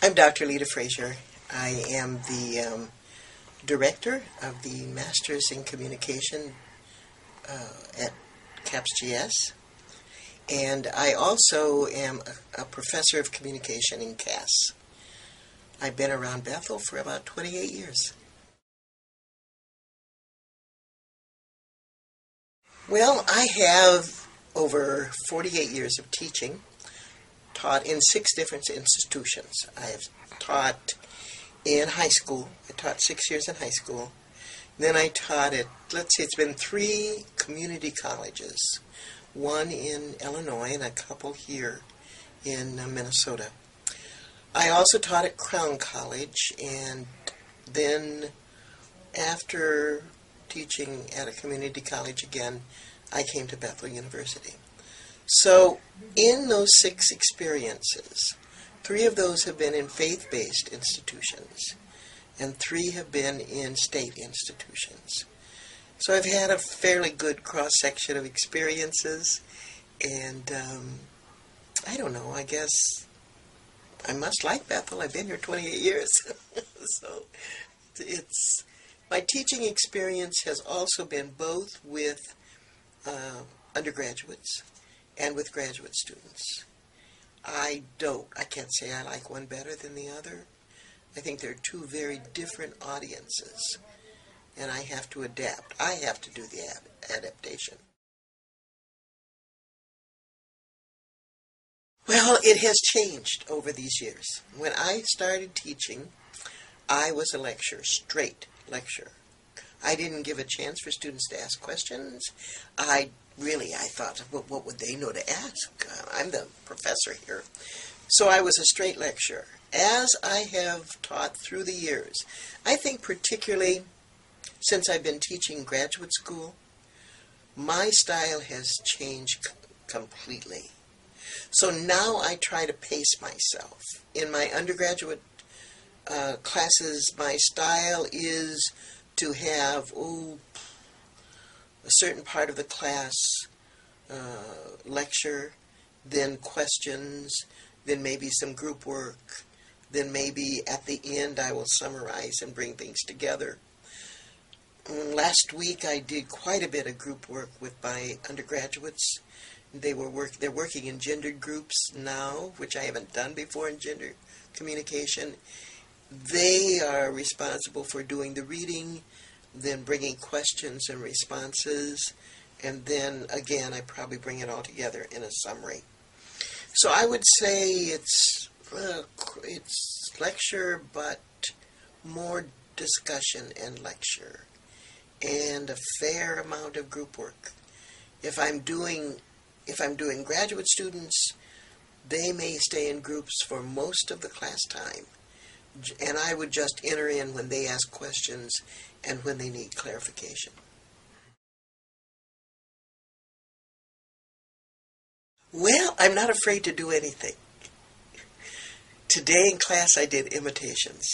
I'm Dr. Teach-Frazier. I am the director of the Masters in Communication at CAPS-GS, and I also am a professor of communication in CAS. I've been around Bethel for about 28 years. Well, I have over 48 years of teaching, taught in 6 different institutions. I have taught in high school. I taught 6 years in high school. Then I taught at, let's see, it's been 3 community colleges, one in Illinois and a couple here in Minnesota. I also taught at Crown College, and then after teaching at a community college again, I came to Bethel University. So in those 6 experiences, 3 of those have been in faith-based institutions, and 3 have been in state institutions. So I've had a fairly good cross-section of experiences, and I don't know, I guess I must like Bethel. I've been here 28 years. So my teaching experience has also been both with undergraduates and with graduate students. I can't say I like one better than the other. I think they're 2 very different audiences, and I have to adapt. I have to do the adaptation. Well, it has changed over these years. When I started teaching, I was a lecturer, straight lecturer. I didn't give a chance for students to ask questions. I thought, well, what would they know to ask? I'm the professor here. So I was a straight lecturer. As I have taught through the years, I think particularly since I've been teaching graduate school, my style has changed completely. So now I try to pace myself. In my undergraduate classes, my style is to have a certain part of the class lecture, then questions, then maybe some group work, then maybe at the end I will summarize and bring things together. Last week I did quite a bit of group work with my undergraduates. They're working in gendered groups now, which I haven't done before in gender communication. They are responsible for doing the reading, then bringing questions and responses, and then again I probably bring it all together in a summary. So I would say it's lecture, but more discussion and lecture, and a fair amount of group work. If I'm doing graduate students, they may stay in groups for most of the class time, and I would just enter in when they ask questions and when they need clarification. Well, I'm not afraid to do anything. Today in class I did imitations.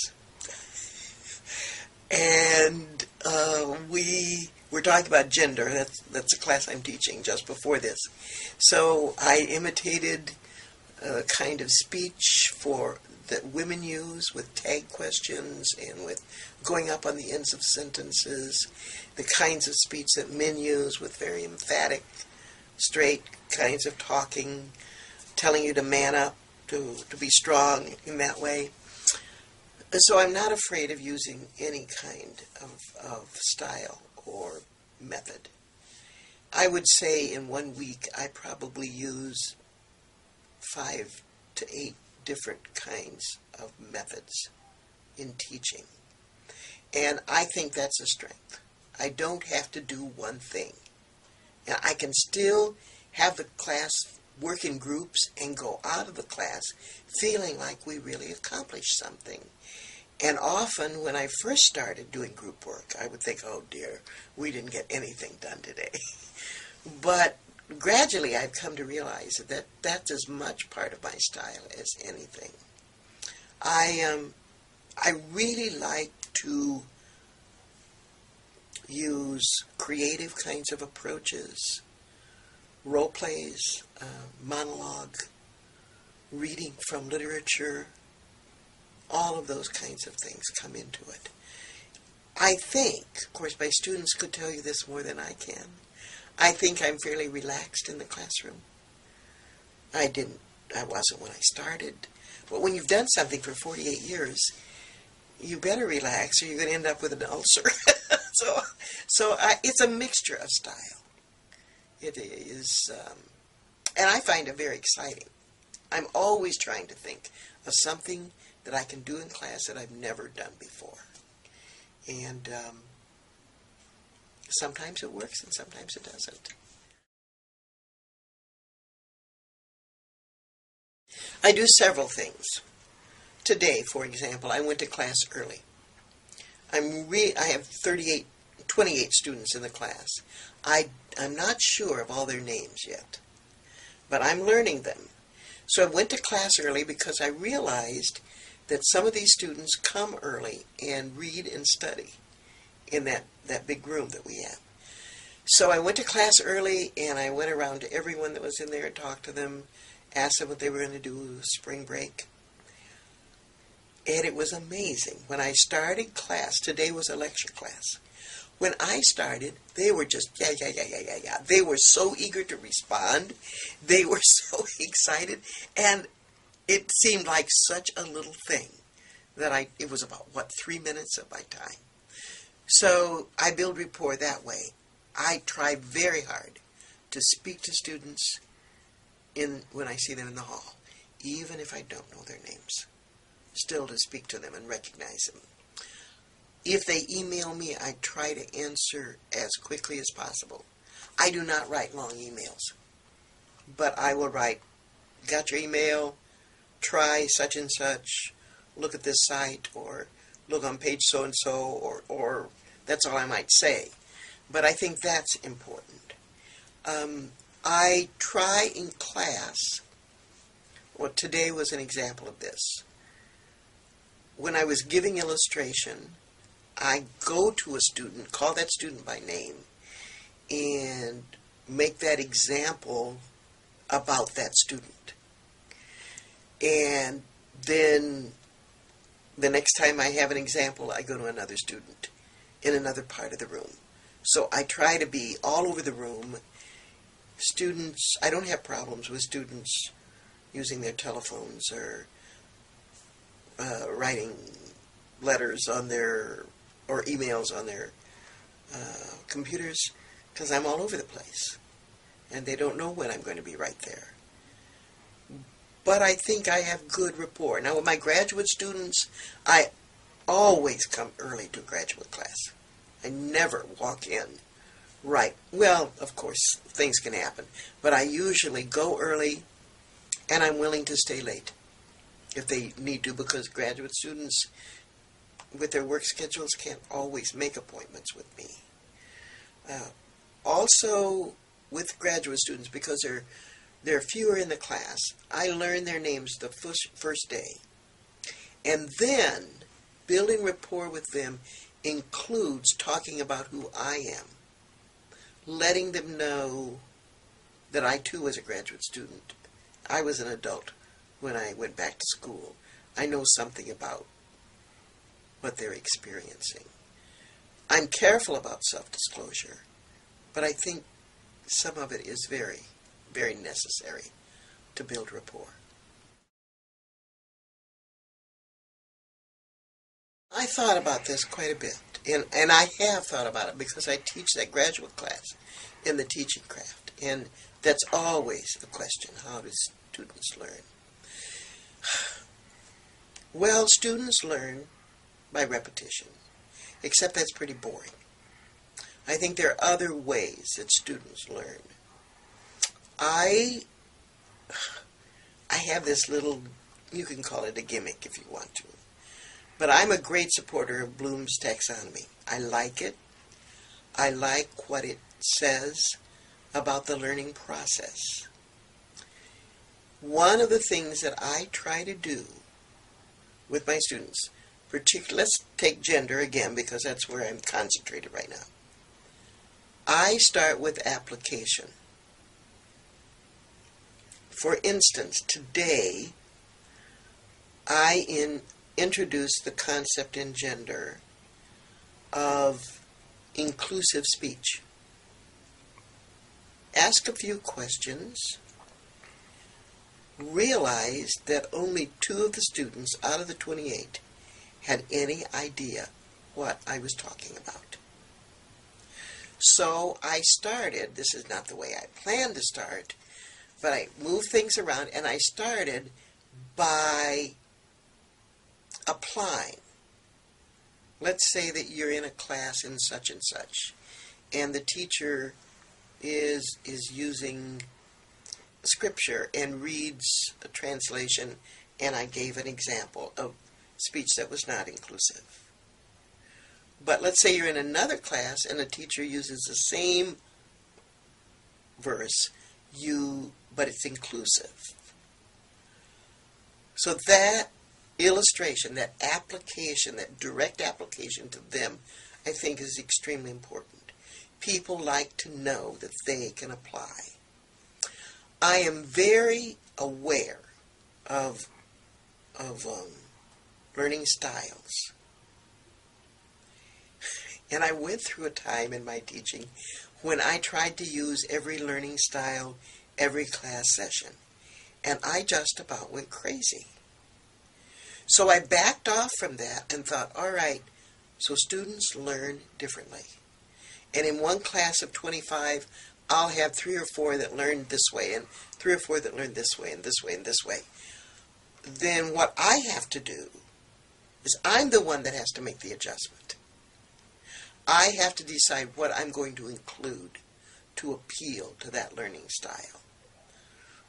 And we were talking about gender. That's a class I'm teaching just before this. So I imitated a kind of speech that women use with tag questions and with going up on the ends of sentences, the kinds of speech that men use with very emphatic, straight kinds of talking, telling you to man up, to be strong in that way. So I'm not afraid of using any kind of style or method. I would say in 1 week I probably use 5 to 8 different kinds of methods in teaching. And I think that's a strength. I don't have to do one thing. And I can still have the class work in groups and go out of the class feeling like we really accomplished something. And often when I first started doing group work, I would think, oh dear, we didn't get anything done today. But gradually I've come to realize that that's as much part of my style as anything. I really like to use creative kinds of approaches, role plays, monologue, reading from literature, All of those kinds of things come into it. I think, of course, my students could tell you this more than I can. I think I'm fairly relaxed in the classroom. I wasn't when I started. But when you've done something for 48 years, you better relax or you're going to end up with an ulcer. It's a mixture of style. It is, and I find it very exciting. I'm always trying to think of something that I can do in class that I've never done before. And sometimes it works and sometimes it doesn't. I do several things. Today, for example, I went to class early. I have 28 students in the class. I'm not sure of all their names yet, but I'm learning them. So I went to class early because I realized that some of these students come early and read and study in that big room that we have. So I went to class early and I went around to everyone that was in there and talked to them, asked them what they were going to do spring break. And it was amazing. When I started class, today was a lecture class. When I started, they were just, yeah. They were so eager to respond. They were so excited. And it seemed like such a little thing that it was about, 3 minutes of my time. So I build rapport that way. I try very hard to speak to students when I see them in the hall, even if I don't know their names. Still to speak to them and recognize them. If they email me, I try to answer as quickly as possible. I do not write long emails, but I will write, got your email, try such and such, look at this site, or look on page so-and-so, or that's all I might say. But I think that's important. I try in class, well, today was an example of this. When I was giving illustration, I go to a student, call that student by name, and make that example about that student. And then the next time I have an example, I go to another student in another part of the room. So I try to be all over the room. Students, I don't have problems with students using their telephones or writing letters on or emails on their computers, because I'm all over the place and they don't know when I'm going to be right there. But I think I have good rapport. Now with my graduate students, I always come early to graduate class. I never walk in right. Well, of course, things can happen, but I usually go early and I'm willing to stay late if they need to, because graduate students with their work schedules can't always make appointments with me. Also, with graduate students, because there are fewer in the class, I learn their names the first day. And then, building rapport with them includes talking about who I am, letting them know that I too was a graduate student. I was an adult when I went back to school. I know something about what they're experiencing. I'm careful about self-disclosure, but I think some of it is very, very necessary to build rapport. I thought about this quite a bit, and I have thought about it because I teach that graduate class in the teaching craft, and that's always the question: how do students learn? Well, students learn by repetition, except that's pretty boring. I think there are other ways that students learn. I have this little, you can call it a gimmick if you want to, but I'm a great supporter of Bloom's taxonomy. I like it. I like what it says about the learning process. One of the things that I try to do with my students, particularly, let's take gender again because that's where I'm concentrated right now. I start with application. For instance, today I introduce the concept in gender of inclusive speech. Ask a few questions. Realize that only 2 of the students out of the 28 had any idea what I was talking about. So I started, this is not the way I planned to start, but I moved things around and I started by applying. Let's say that you're in a class in such and such, and the teacher is using scripture and reads a translation, and I gave an example of speech that was not inclusive. But let's say you're in another class and a teacher uses the same verse, but it's inclusive. So that illustration, that application, that direct application to them, I think is extremely important. People like to know that they can apply. I am very aware of learning styles. And I went through a time in my teaching when I tried to use every learning style, every class session. And I just about went crazy. So I backed off from that and thought, all right, so students learn differently. And in one class of 25, I'll have 3 or 4 that learn this way, and 3 or 4 that learn this way, and this way, and this way. Then what I have to do is I'm the one that has to make the adjustment. I have to decide what I'm going to include to appeal to that learning style.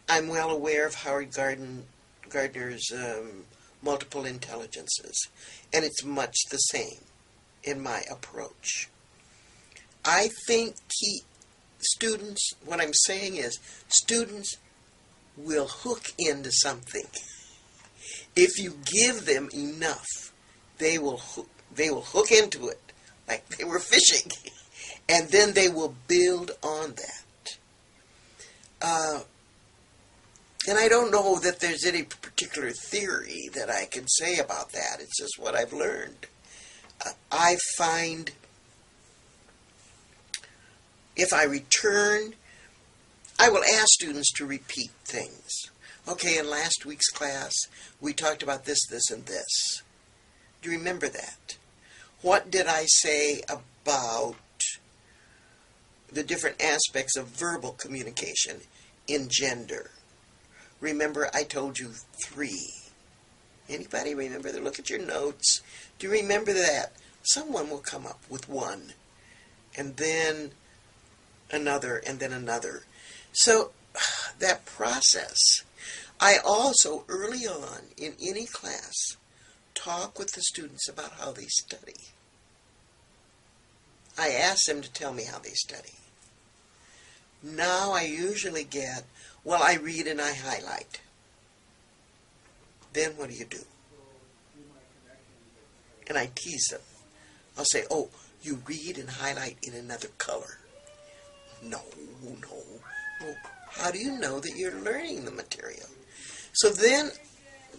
I'm well aware of Howard Gardner's multiple intelligences, and it's much the same in my approach. I think students, what I'm saying is, students will hook into something. If you give them enough, they will hook into it like they were fishing, and then they will build on that. And I don't know that there's any particular theory that I can say about that. It's just what I've learned. I find if I return, I will ask students to repeat things. Okay, in last week's class, we talked about this, this, and this. Do you remember that? What did I say about the different aspects of verbal communication in gender? Remember, I told you 3. Anybody remember that? Look at your notes. Do you remember that? Someone will come up with 1, and then another, and then another. So that process. I also, early on in any class, talk with the students about how they study. I ask them to tell me how they study. Now I usually get, well, I read and I highlight. Then what do? And I tease them. I'll say, oh, you read and highlight in another color. No. How do you know that you're learning the material? So then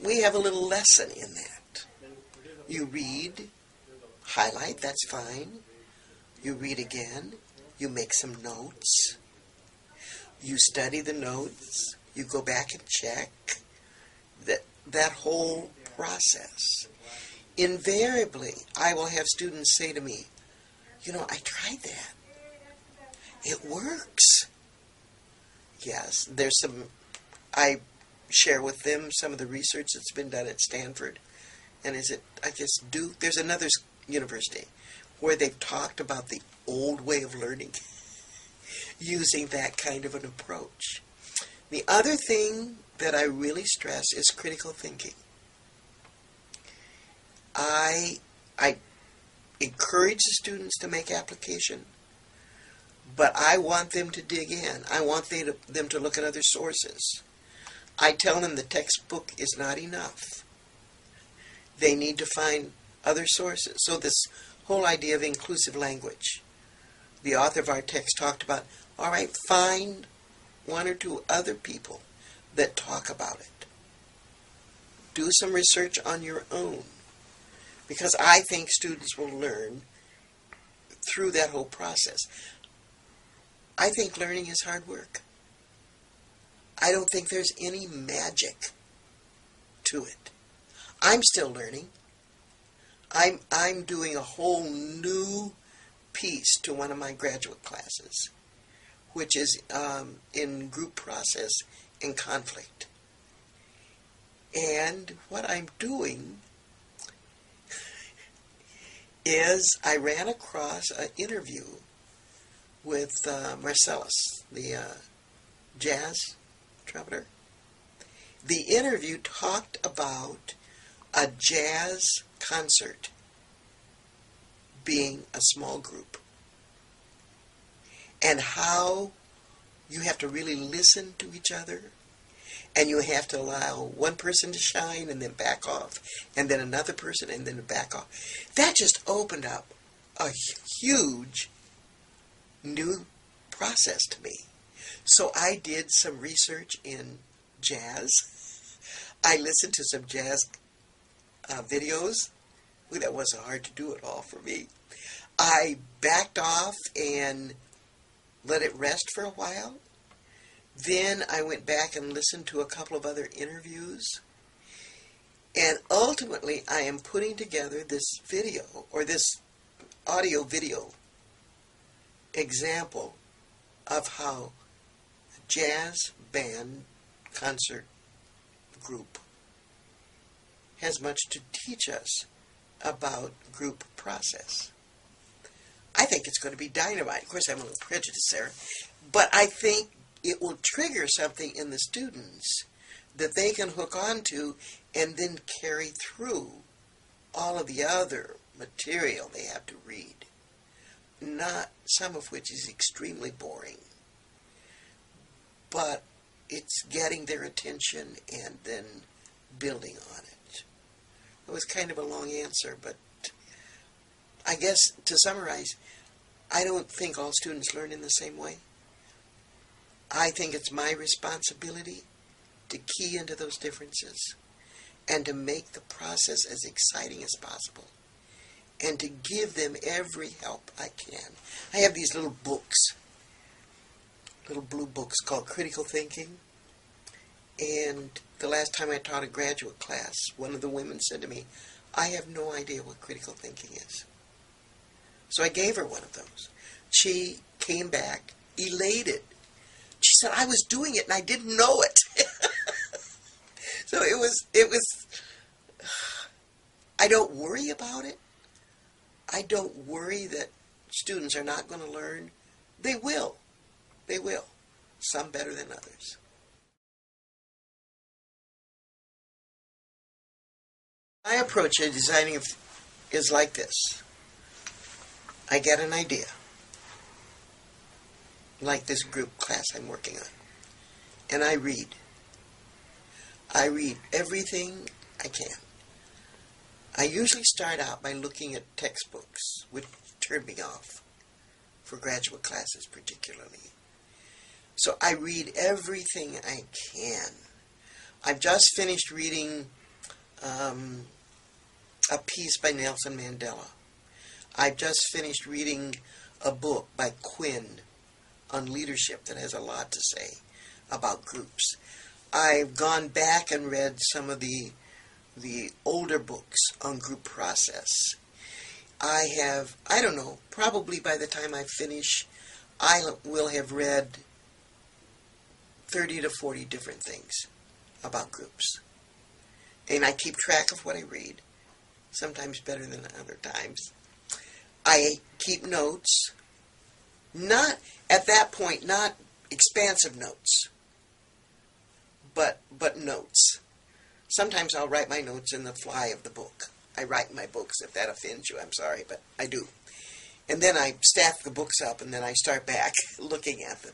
we have a little lesson in that. You read, highlight, that's fine. You read again. You make some notes. You study the notes. You go back and check. That whole process. Invariably, I will have students say to me, I tried that. It works. Yes, I share with them some of the research that's been done at Stanford. And there's another university where they've talked about the old way of learning using that kind of an approach. The other thing that I really stress is critical thinking. I encourage the students to make application, but I want them to dig in. I want them to look at other sources. I tell them the textbook is not enough. They need to find other sources. So this whole idea of inclusive language, the author of our text talked about, all right, find 1 or 2 other people that talk about it. Do some research on your own. because I think students will learn through that whole process. I think learning is hard work. I don't think there's any magic to it. I'm still learning. I'm doing a whole new piece to one of my graduate classes, which is in group process and conflict. And what I'm doing is I ran across an interview with Marcellus, the jazz trumpeter. The interview talked about a jazz concert being a small group and how you have to really listen to each other, and you have to allow one person to shine and then back off, and then another person and then back off. That just opened up a huge new process to me. So I did some research in jazz. I listened to some jazz videos. Ooh, that wasn't hard to do at all for me. I backed off and let it rest for a while. Then I went back and listened to a couple of other interviews. And ultimately, I am putting together this video, or this audio video example of how a jazz band concert group has much to teach us about group process. I think it's going to be dynamite. Of course, I'm a little prejudiced there, but I think it will trigger something in the students that they can hook onto and then carry through all of the other material they have to read. Not some of which is extremely boring, but it's getting their attention and then building on it. It was kind of a long answer, but I guess to summarize, I don't think all students learn in the same way. I think it's my responsibility to key into those differences and to make the process as exciting as possible and to give them every help I can. I have these little books, little blue books called Critical Thinking. And the last time I taught a graduate class, one of the women said to me, "I have no idea what critical thinking is." So I gave her one of those. She came back elated. She said, "I was doing it and I didn't know it." So it was, I don't worry about it. I don't worry that students are not going to learn. They will. They will. Some better than others. My approach to designing is like this. I get an idea, like this group class I'm working on, and I read. I read everything I can. I usually start out by looking at textbooks, which turn me off for graduate classes particularly. So I read everything I can. I've just finished reading a piece by Nelson Mandela. I've just finished reading a book by Quinn on leadership that has a lot to say about groups. I've gone back and read some of the older books on group process. I don't know, probably by the time I finish, I will have read 30 to 40 different things about groups. And I keep track of what I read, sometimes better than other times. I keep notes, not, at that point, not expansive notes, but notes. Sometimes I'll write my notes in the fly of the book. I write my books. If that offends you, I'm sorry, but I do. And then I stack the books up, and then I start back looking at them.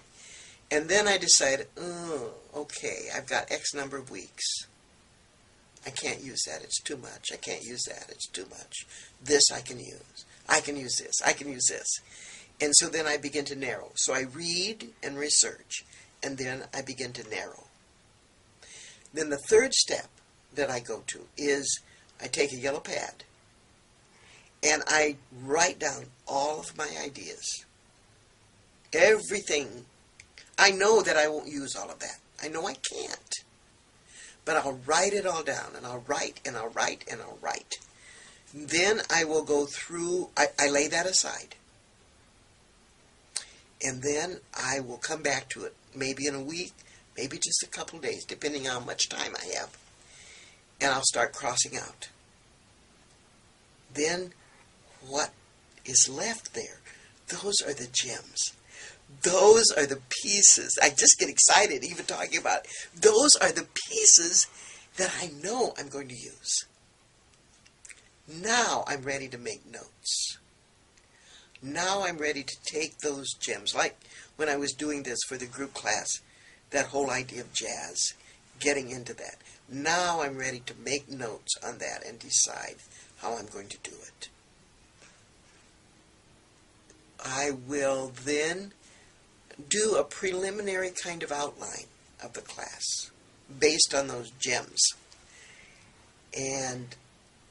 And then I decide, oh, okay, I've got X number of weeks. I can't use that. It's too much. I can't use that. It's too much. This I can use. I can use this. I can use this. And so then I begin to narrow. So I read and research, and then I begin to narrow. Then the third step that I go to is I take a yellow pad and I write down all of my ideas. Everything. I know that I won't use all of that. I know I can't. But I'll write it all down, and I'll write, and I'll write, and I'll write. Then I will go through, I lay that aside. And then I will come back to it, maybe in a week, maybe just a couple days, depending on how much time I have. And I'll start crossing out. Then what is left there? Those are the gems. Those are the pieces. I just get excited even talking about it. Those are the pieces that I know I'm going to use. Now I'm ready to make notes. Now I'm ready to take those gems, like when I was doing this for the group class, that whole idea of jazz, getting into that. Now I'm ready to make notes on that and decide how I'm going to do it. I will then do a preliminary kind of outline of the class based on those gems. And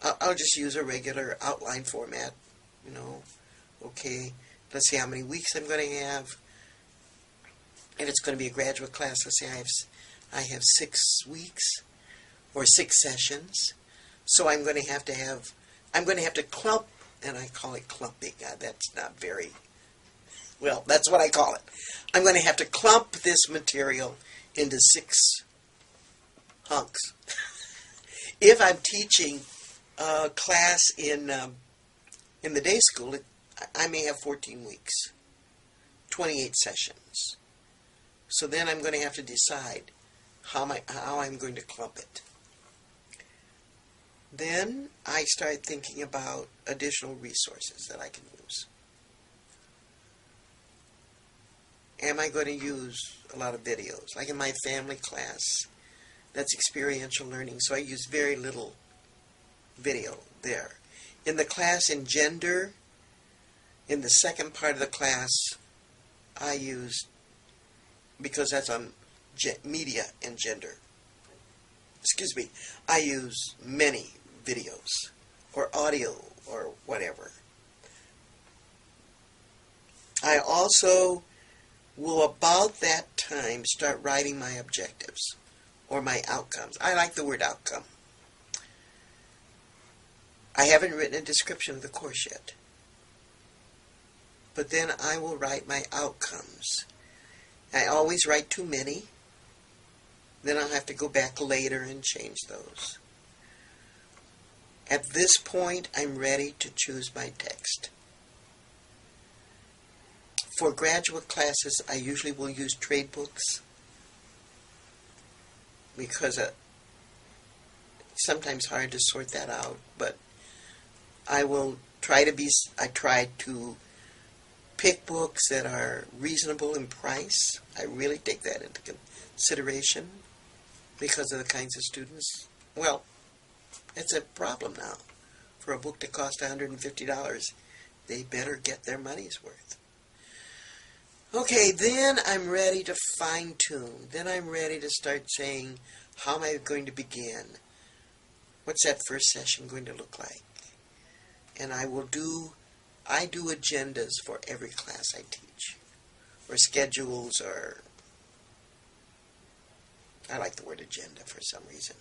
I'll just use a regular outline format, Okay, let's see how many weeks I'm going to have. If it's going to be a graduate class, let's say I have 6 weeks or 6 sessions. So I'm going to have to clump, and I call it clumping. That's not very, well, that's what I call it. I'm going to have to clump this material into 6 hunks. If I'm teaching a class in the day school, I may have 14 weeks, 28 sessions. So then I'm going to have to decide how I'm going to clump it. Then I start thinking about additional resources that I can use. Am I going to use a lot of videos? Like in my family class, that's experiential learning, so I use very little video there. In the class in gender, in the second part of the class, I use, because that's on media and gender, I use many videos or audio or whatever. I also will about that time start writing my objectives or my outcomes. I like the word outcome. I haven't written a description of the course yet. But then I will write my outcomes. I always write too many. Then I'll have to go back later and change those. At this point, I'm ready to choose my text. For graduate classes, I usually will use trade books because it's sometimes hard to sort that out, but I try to pick books that are reasonable in price. I really take that into consideration because of the kinds of students. Well, it's a problem now. For a book to cost $150, they better get their money's worth. Okay, then I'm ready to fine-tune. Then I'm ready to start saying, how am I going to begin? What's that first session going to look like? And I do agendas for every class I teach, or schedules, or I like the word agenda for some reason.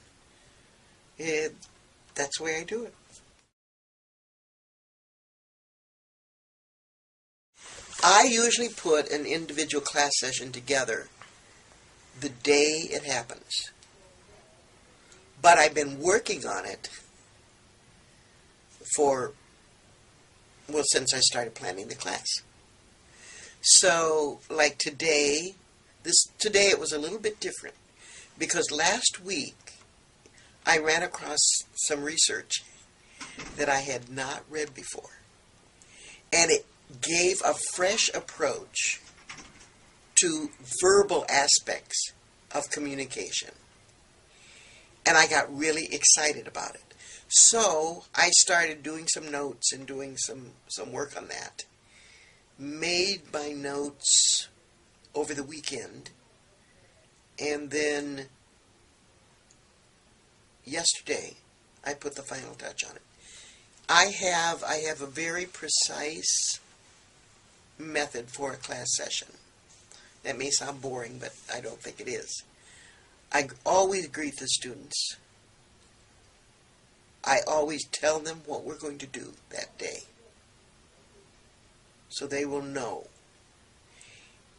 That's the way I do it. I usually put an individual class session together the day it happens. But I've been working on it since I started planning the class. So, like today it was a little bit different because last week I ran across some research that I had not read before. And it gave a fresh approach to verbal aspects of communication. And I got really excited about it. So I started doing some notes and doing some work on that. Made my notes over the weekend. And then yesterday I put the final touch on it. I have a very precise method for a class session. That may sound boring, but I don't think it is. I always greet the students. I always tell them what we're going to do that day, so they will know.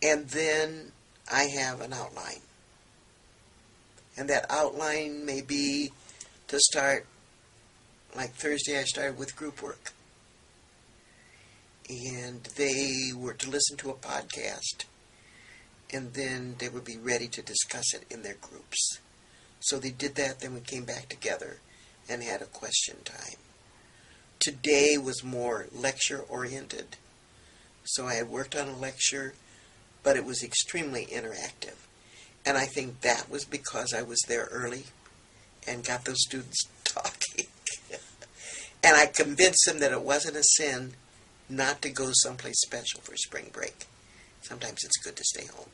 And then I have an outline. And that outline may be to start, like Thursday I started with group work. And they were to listen to a podcast, and then they would be ready to discuss it in their groups. So they did that, then we came back together and had a question time. Today was more lecture-oriented. So I had worked on a lecture, but it was extremely interactive. And I think that was because I was there early and got those students talking. And I convinced them that it wasn't a sin not to go someplace special for spring break. Sometimes it's good to stay home.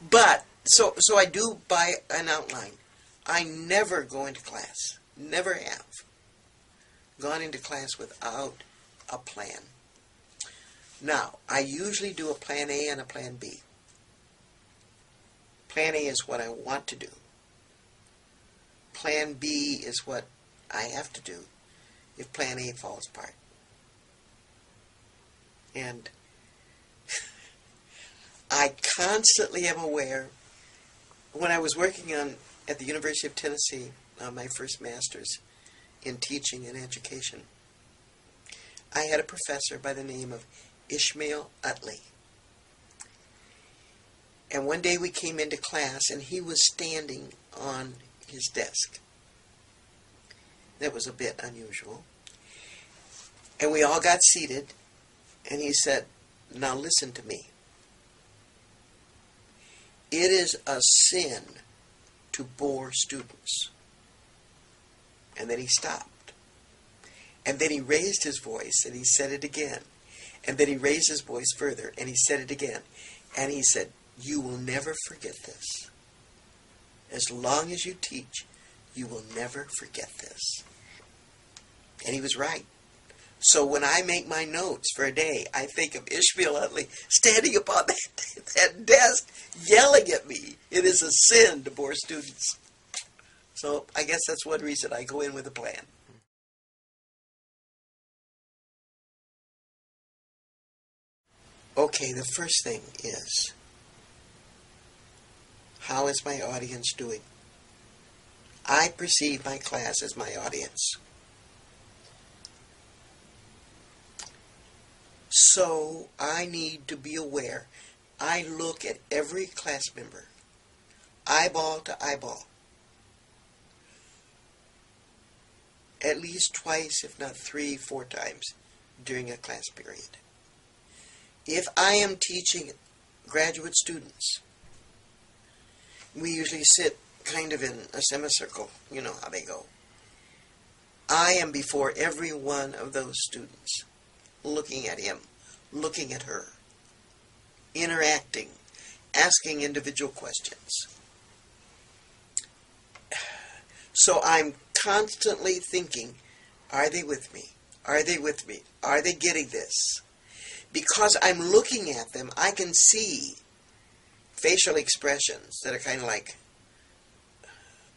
But, so I do buy an outline. I never go into class, never have gone into class without a plan. Now, I usually do a plan A and a plan B. Plan A is what I want to do. Plan B is what I have to do if plan A falls apart. And I constantly am aware, when I was working at the University of Tennessee, on my first master's in teaching and education, I had a professor by the name of Ishmael Utley. And one day we came into class and he was standing on his desk. That was a bit unusual. And we all got seated, and he said, "Now listen to me. It is a sin to bore students." And then he stopped. And then he raised his voice and he said it again. And then he raised his voice further and he said it again. And he said, "You will never forget this. As long as you teach, you will never forget this." And he was right. So when I make my notes for a day, I think of Ishmael Utley standing upon that desk yelling at me. It is a sin to bore students. So I guess that's one reason I go in with a plan. Okay, the first thing is, how is my audience doing? I perceive my class as my audience. So I need to be aware. I look at every class member, eyeball to eyeball, at least twice, if not 3, 4 times during a class period. If I am teaching graduate students, we usually sit kind of in a semicircle. You know how they go. I am before every one of those students, looking at him, looking at her, interacting, asking individual questions. So I'm constantly thinking, are they with me? Are they with me? Are they getting this? Because I'm looking at them, I can see facial expressions that are kind of like,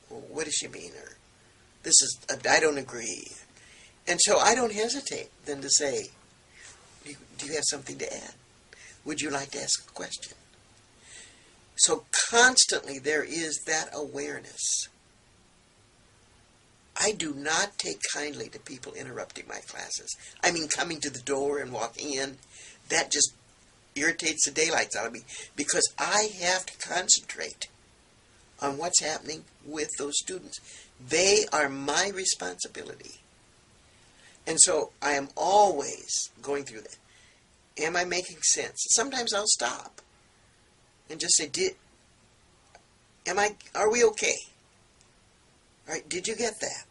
what does she mean? Or, I don't agree. And so I don't hesitate then to say, do you have something to add? Would you like to ask a question? So constantly there is that awareness. I do not take kindly to people interrupting my classes. I mean, coming to the door and walking in, that just irritates the daylights out of me, because I have to concentrate on what's happening with those students. They are my responsibility. And so I am always going through that. Am I making sense? Sometimes I'll stop and just say, are we okay? All right, did you get that?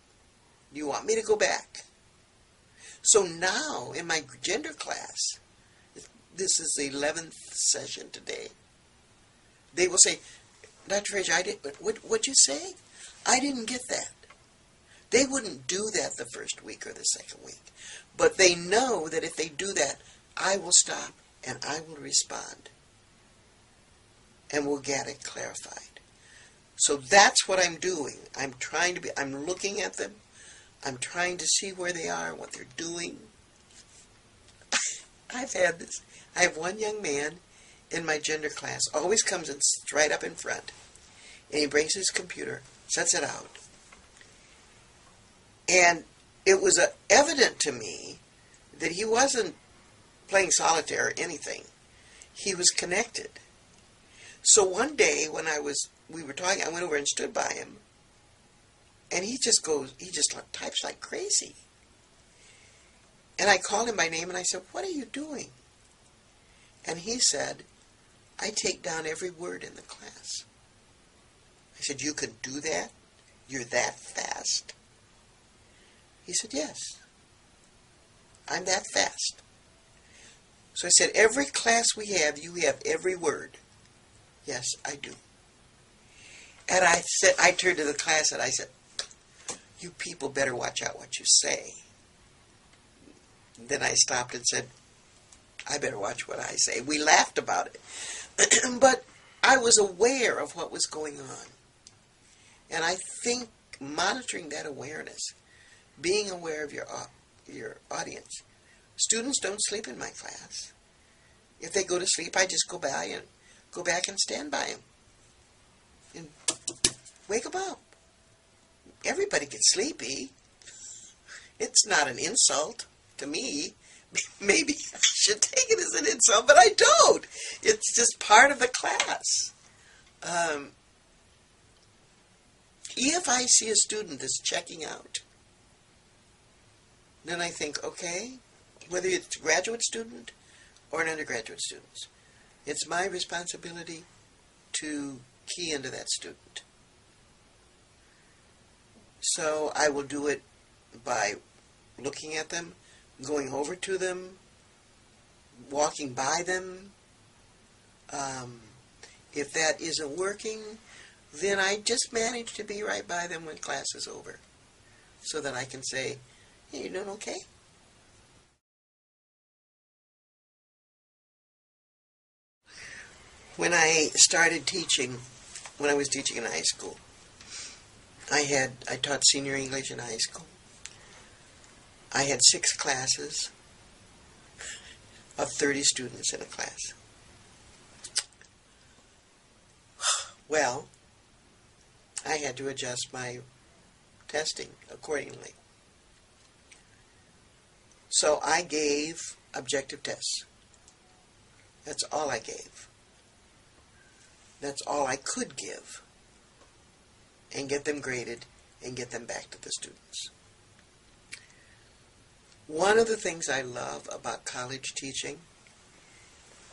Do you want me to go back? So now in my gender class, this is the 11th session today, they will say, "Dr. Frazier, what'd you say? I didn't get that." They wouldn't do that the first week or the second week. But they know that if they do that, I will stop and I will respond. And we'll get it clarified. So that's what I'm doing. I'm looking at them. I'm trying to see where they are, what they're doing. I've had this. I have one young man in my gender class, always comes and sits right up in front. And he brings his computer, sets it out. And it was evident to me that he wasn't playing solitaire or anything. He was connected. So one day when we were talking, I went over and stood by him. And he just types like crazy. And I called him by name and I said, "What are you doing?" And he said, "I take down every word in the class." I said, "You can do that? You're that fast?" He said, "Yes, I'm that fast." So I said, "Every class we have, you have every word." "Yes, I do." And I turned to the class and I said, "You people better watch out what you say." Then I stopped and said, "I better watch what I say." We laughed about it. But I was aware of what was going on. And I think monitoring that awareness, being aware of your audience. Students don't sleep in my class. If they go to sleep, I just go back and stand by them. And wake them up. Everybody gets sleepy. It's not an insult to me. Maybe I should take it as an insult, but I don't. It's just part of the class. If I see a student that's checking out, then I think, okay, whether it's a graduate student or an undergraduate student, it's my responsibility to key into that student. So I will do it by looking at them, going over to them, walking by them. If that isn't working, then I just manage to be right by them when class is over, so that I can say, "Hey, you doing okay?" When I started teaching, when I was teaching in high school, I taught senior English in high school. I had 6 classes of 30 students in a class. Well, I had to adjust my testing accordingly. So I gave objective tests. That's all I gave. That's all I could give. And get them graded and get them back to the students. One of the things I love about college teaching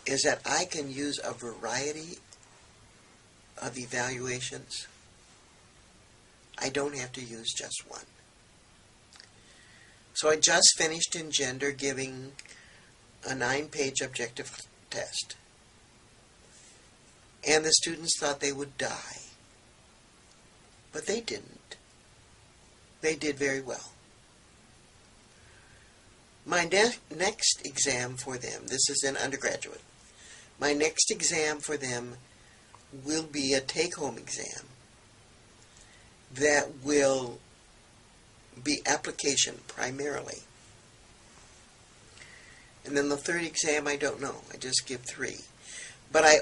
is that I can use a variety of evaluations. I don't have to use just one. So I just finished in gender giving a 9-page objective test. And the students thought they would die. But they didn't. They did very well. My next exam for them, this is an undergraduate, my next exam for them will be a take-home exam that will be application primarily. And then the third exam, I don't know. I just give 3. But I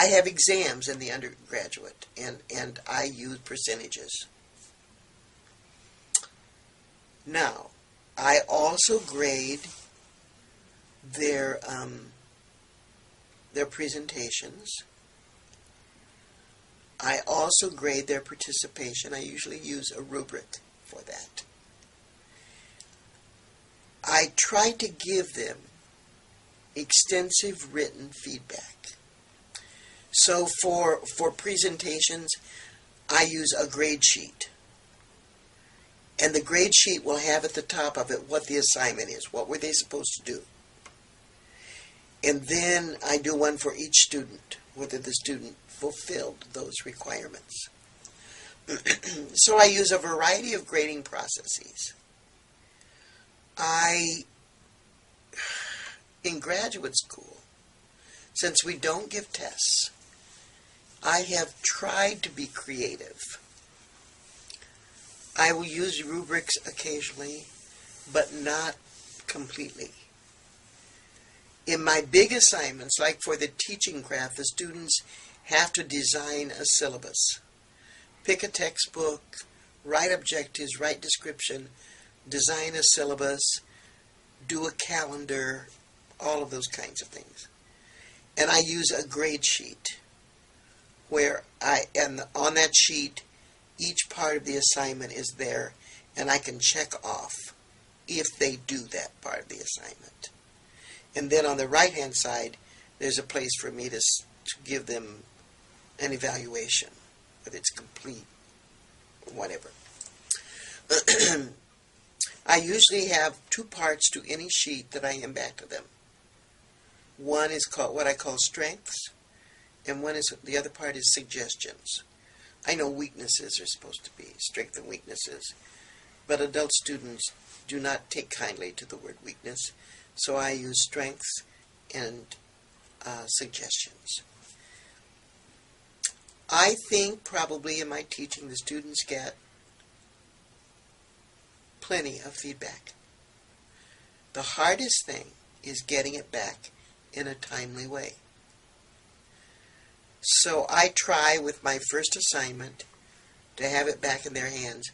have exams in the undergraduate, and I use percentages. Now, I also grade their presentations. I also grade their participation. I usually use a rubric for that. I try to give them extensive written feedback. So for presentations, I use a grade sheet. And the grade sheet will have at the top of it what the assignment is. What were they supposed to do? And then I do one for each student, whether the student fulfilled those requirements. So I use a variety of grading processes. In graduate school, since we don't give tests, I have tried to be creative. I will use rubrics occasionally, but not completely. In my big assignments, like for the teaching craft, the students have to design a syllabus. Pick a textbook, write objectives, write description, design a syllabus, do a calendar, all of those kinds of things. And I use a grade sheet where on that sheet, each part of the assignment is there, and I can check off if they do that part of the assignment. And then on the right-hand side, there's a place for me to give them an evaluation, whether it's complete or whatever. I usually have two parts to any sheet that I hand back to them. One is called what I call strengths, and the other part is suggestions. I know weaknesses are supposed to be strengths and weaknesses, but adult students do not take kindly to the word weakness, so I use strengths and suggestions. I think probably in my teaching the students get plenty of feedback. The hardest thing is getting it back in a timely way. So I try with my first assignment to have it back in their hands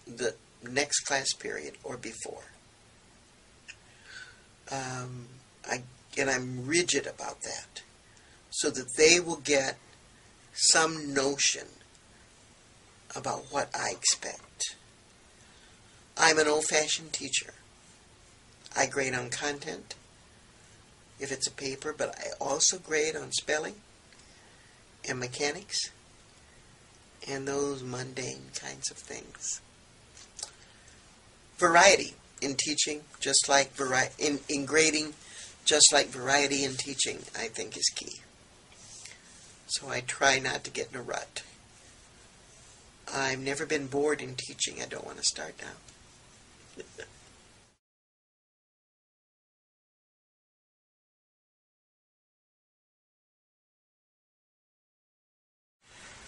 the next class period or before. I'm rigid about that so that they will get some notion about what I expect. I'm an old-fashioned teacher. I grade on content, if it's a paper, but I also grade on spelling and mechanics and those mundane kinds of things. Variety in teaching, just like in grading, just like variety in teaching, I think is key. So I try not to get in a rut. I've never been bored in teaching. I don't want to start now.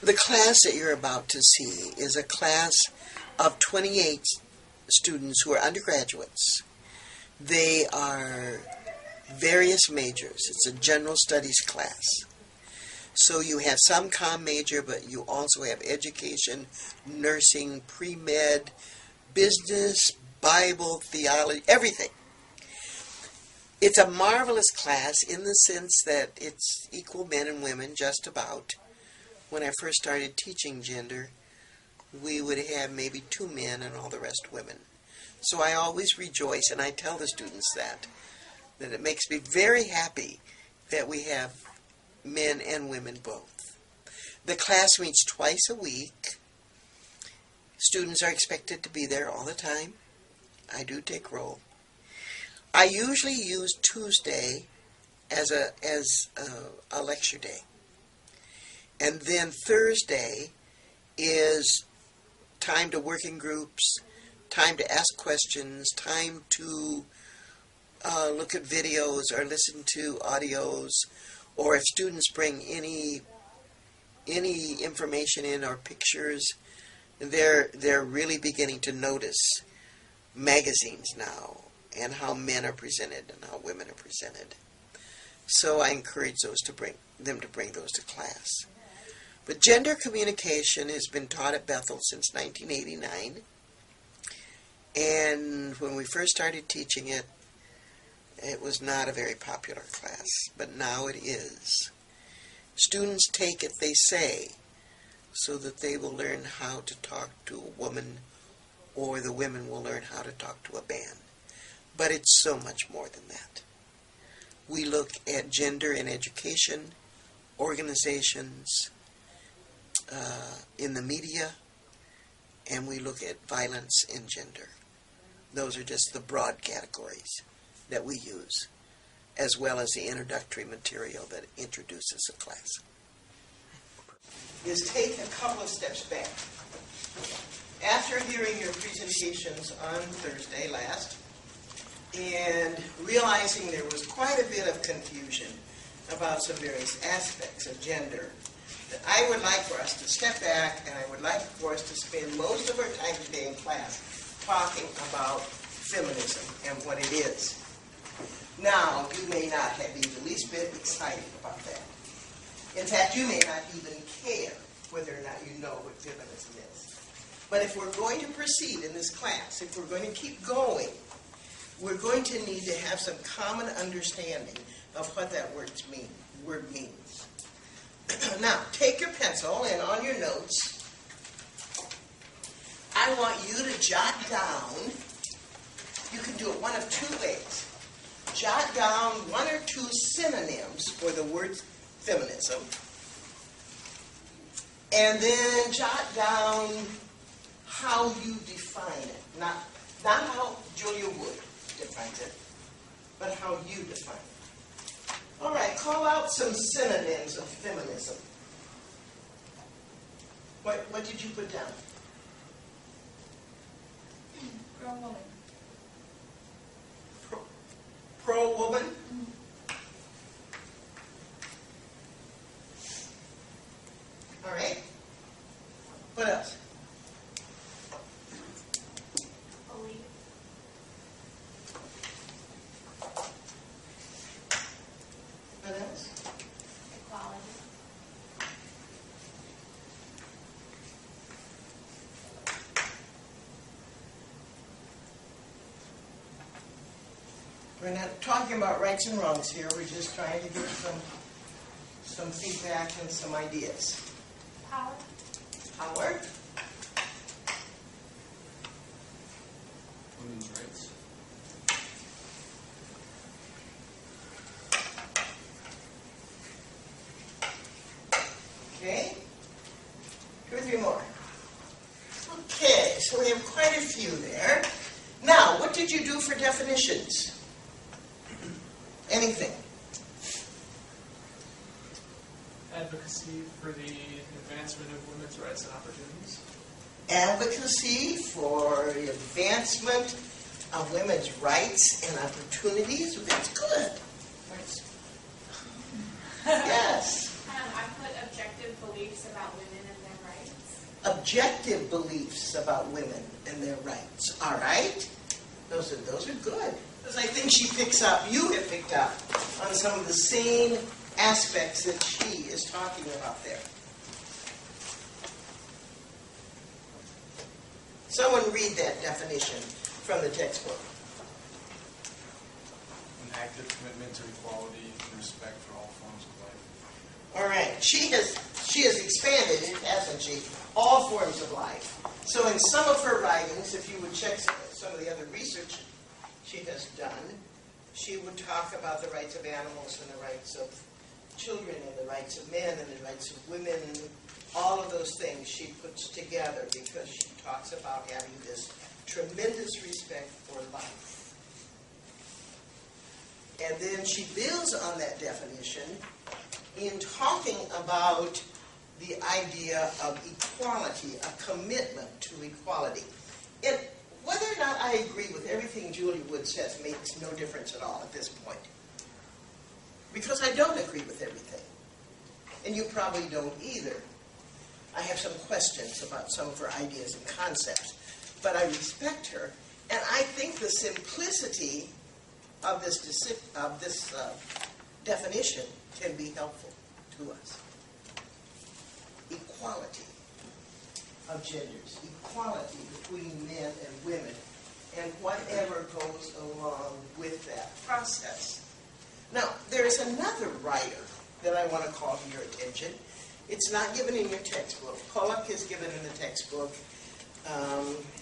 The class that you're about to see is a class of 28 students who are undergraduates. They are various majors. It's a general studies class. So you have some comm major, but you also have education, nursing, pre-med, business, Bible, theology, everything. It's a marvelous class in the sense that it's equal men and women, just about. When I first started teaching gender, we would have maybe 2 men and all the rest women. So I always rejoice, and I tell the students that it makes me very happy that we have men and women both. The class meets twice a week. Students are expected to be there all the time. I do take roll. I usually use Tuesday as a lecture day. And then Thursday is time to work in groups, time to ask questions, time to look at videos or listen to audios, or if students bring any information in or pictures, they're really beginning to notice magazines now and how men are presented and how women are presented. So I encourage them to bring those to class. But gender communication has been taught at Bethel since 1989. And when we first started teaching it, it was not a very popular class, but now it is. Students take it, they say, so that they will learn how to talk to a woman, or the women will learn how to talk to a man. But it's so much more than that. We look at gender in education, organizations, in the media, and we look at violence and gender. Those are just the broad categories that we use, as well as the introductory material that introduces the class. is take a couple of steps back. After hearing your presentations on Thursday last, and realizing there was quite a bit of confusion about some various aspects of gender, that I would like for us to step back, and I would like for us to spend most of our time today in class talking about feminism and what it is. Now, you may not be the least bit excited about that. In fact, you may not even care whether or not you know what feminism is. But if we're going to proceed in this class, if we're going to keep going, we're going to need to have some common understanding of what that word means. Now, take your pencil and on your notes, I want you to jot down, you can do it one of two ways. Jot down one or two synonyms for the word feminism, and then jot down how you define it. Not how Julia Wood defines it, but how you define it. All right, call out some synonyms of feminism. What did you put down? Pro-woman. Pro-woman? All right. What else? Believe. What else? Equality. We're not talking about rights and wrongs here. We're just trying to get some feedback and some ideas. Power. Power? Women's rights. Okay. 2 or 3 more. Okay, so we have quite a few there. Now, what did you do for definitions? Anything? Advocacy for the advancement of women's rights and opportunities. Advocacy for the advancement of women's rights and opportunities. Well, that's good. Thanks. Yes. I put objective beliefs about women and their rights. Objective beliefs about women and their rights. All right. Those are good. Because I think you have picked up on some of the same aspects that she is talking about there. Someone read that definition from the textbook. An active commitment to equality and respect for all forms of life. All right. She has expanded it, hasn't she? All forms of life. So in some of her writings, if you would check some of the other research she has done, she would talk about the rights of animals and the rights of children and the rights of men and the rights of women. All of those things she puts together because she talks about having this tremendous respect for life. And then she builds on that definition in talking about the idea of equality, a commitment to equality. And whether or not I agree with everything Julie Wood says makes no difference at all at this point. Because I don't agree with everything. And you probably don't either. I have some questions about some of her ideas and concepts. But I respect her. And I think the simplicity of this definition can be helpful to us. Equality of genders, equality between men and women, and whatever goes along with that process. Now, there's another writer that I want to call to your attention. It's not given in your textbook. Pollock is given in the textbook,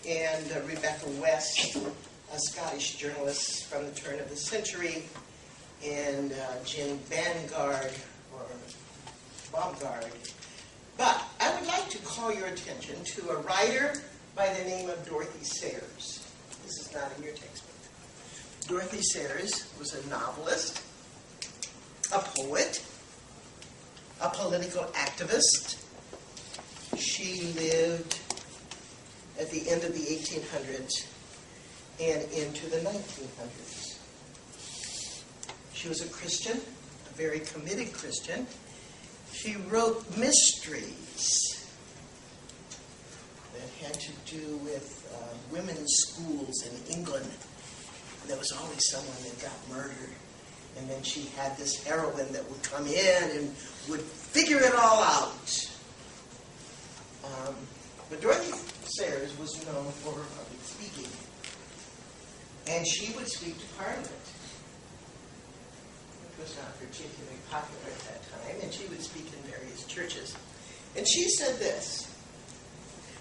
and Rebecca West, a Scottish journalist from the turn of the century, and Jane Vanguard, or Baumgard. But I would like to call your attention to a writer by the name of Dorothy Sayers. This is not in your textbook. Dorothy Sayers was a novelist, a poet, a political activist, She lived at the end of the 1800s and into the 1900s. She was a Christian, a very committed Christian. She wrote mysteries that had to do with women's schools in England. There was always someone that got murdered. And then she had this heroine that would come in and would figure it all out. But Dorothy Sayers was known for her public speaking. And she would speak to Parliament. It was not particularly popular at that time, and she would speak in various churches. And she said this: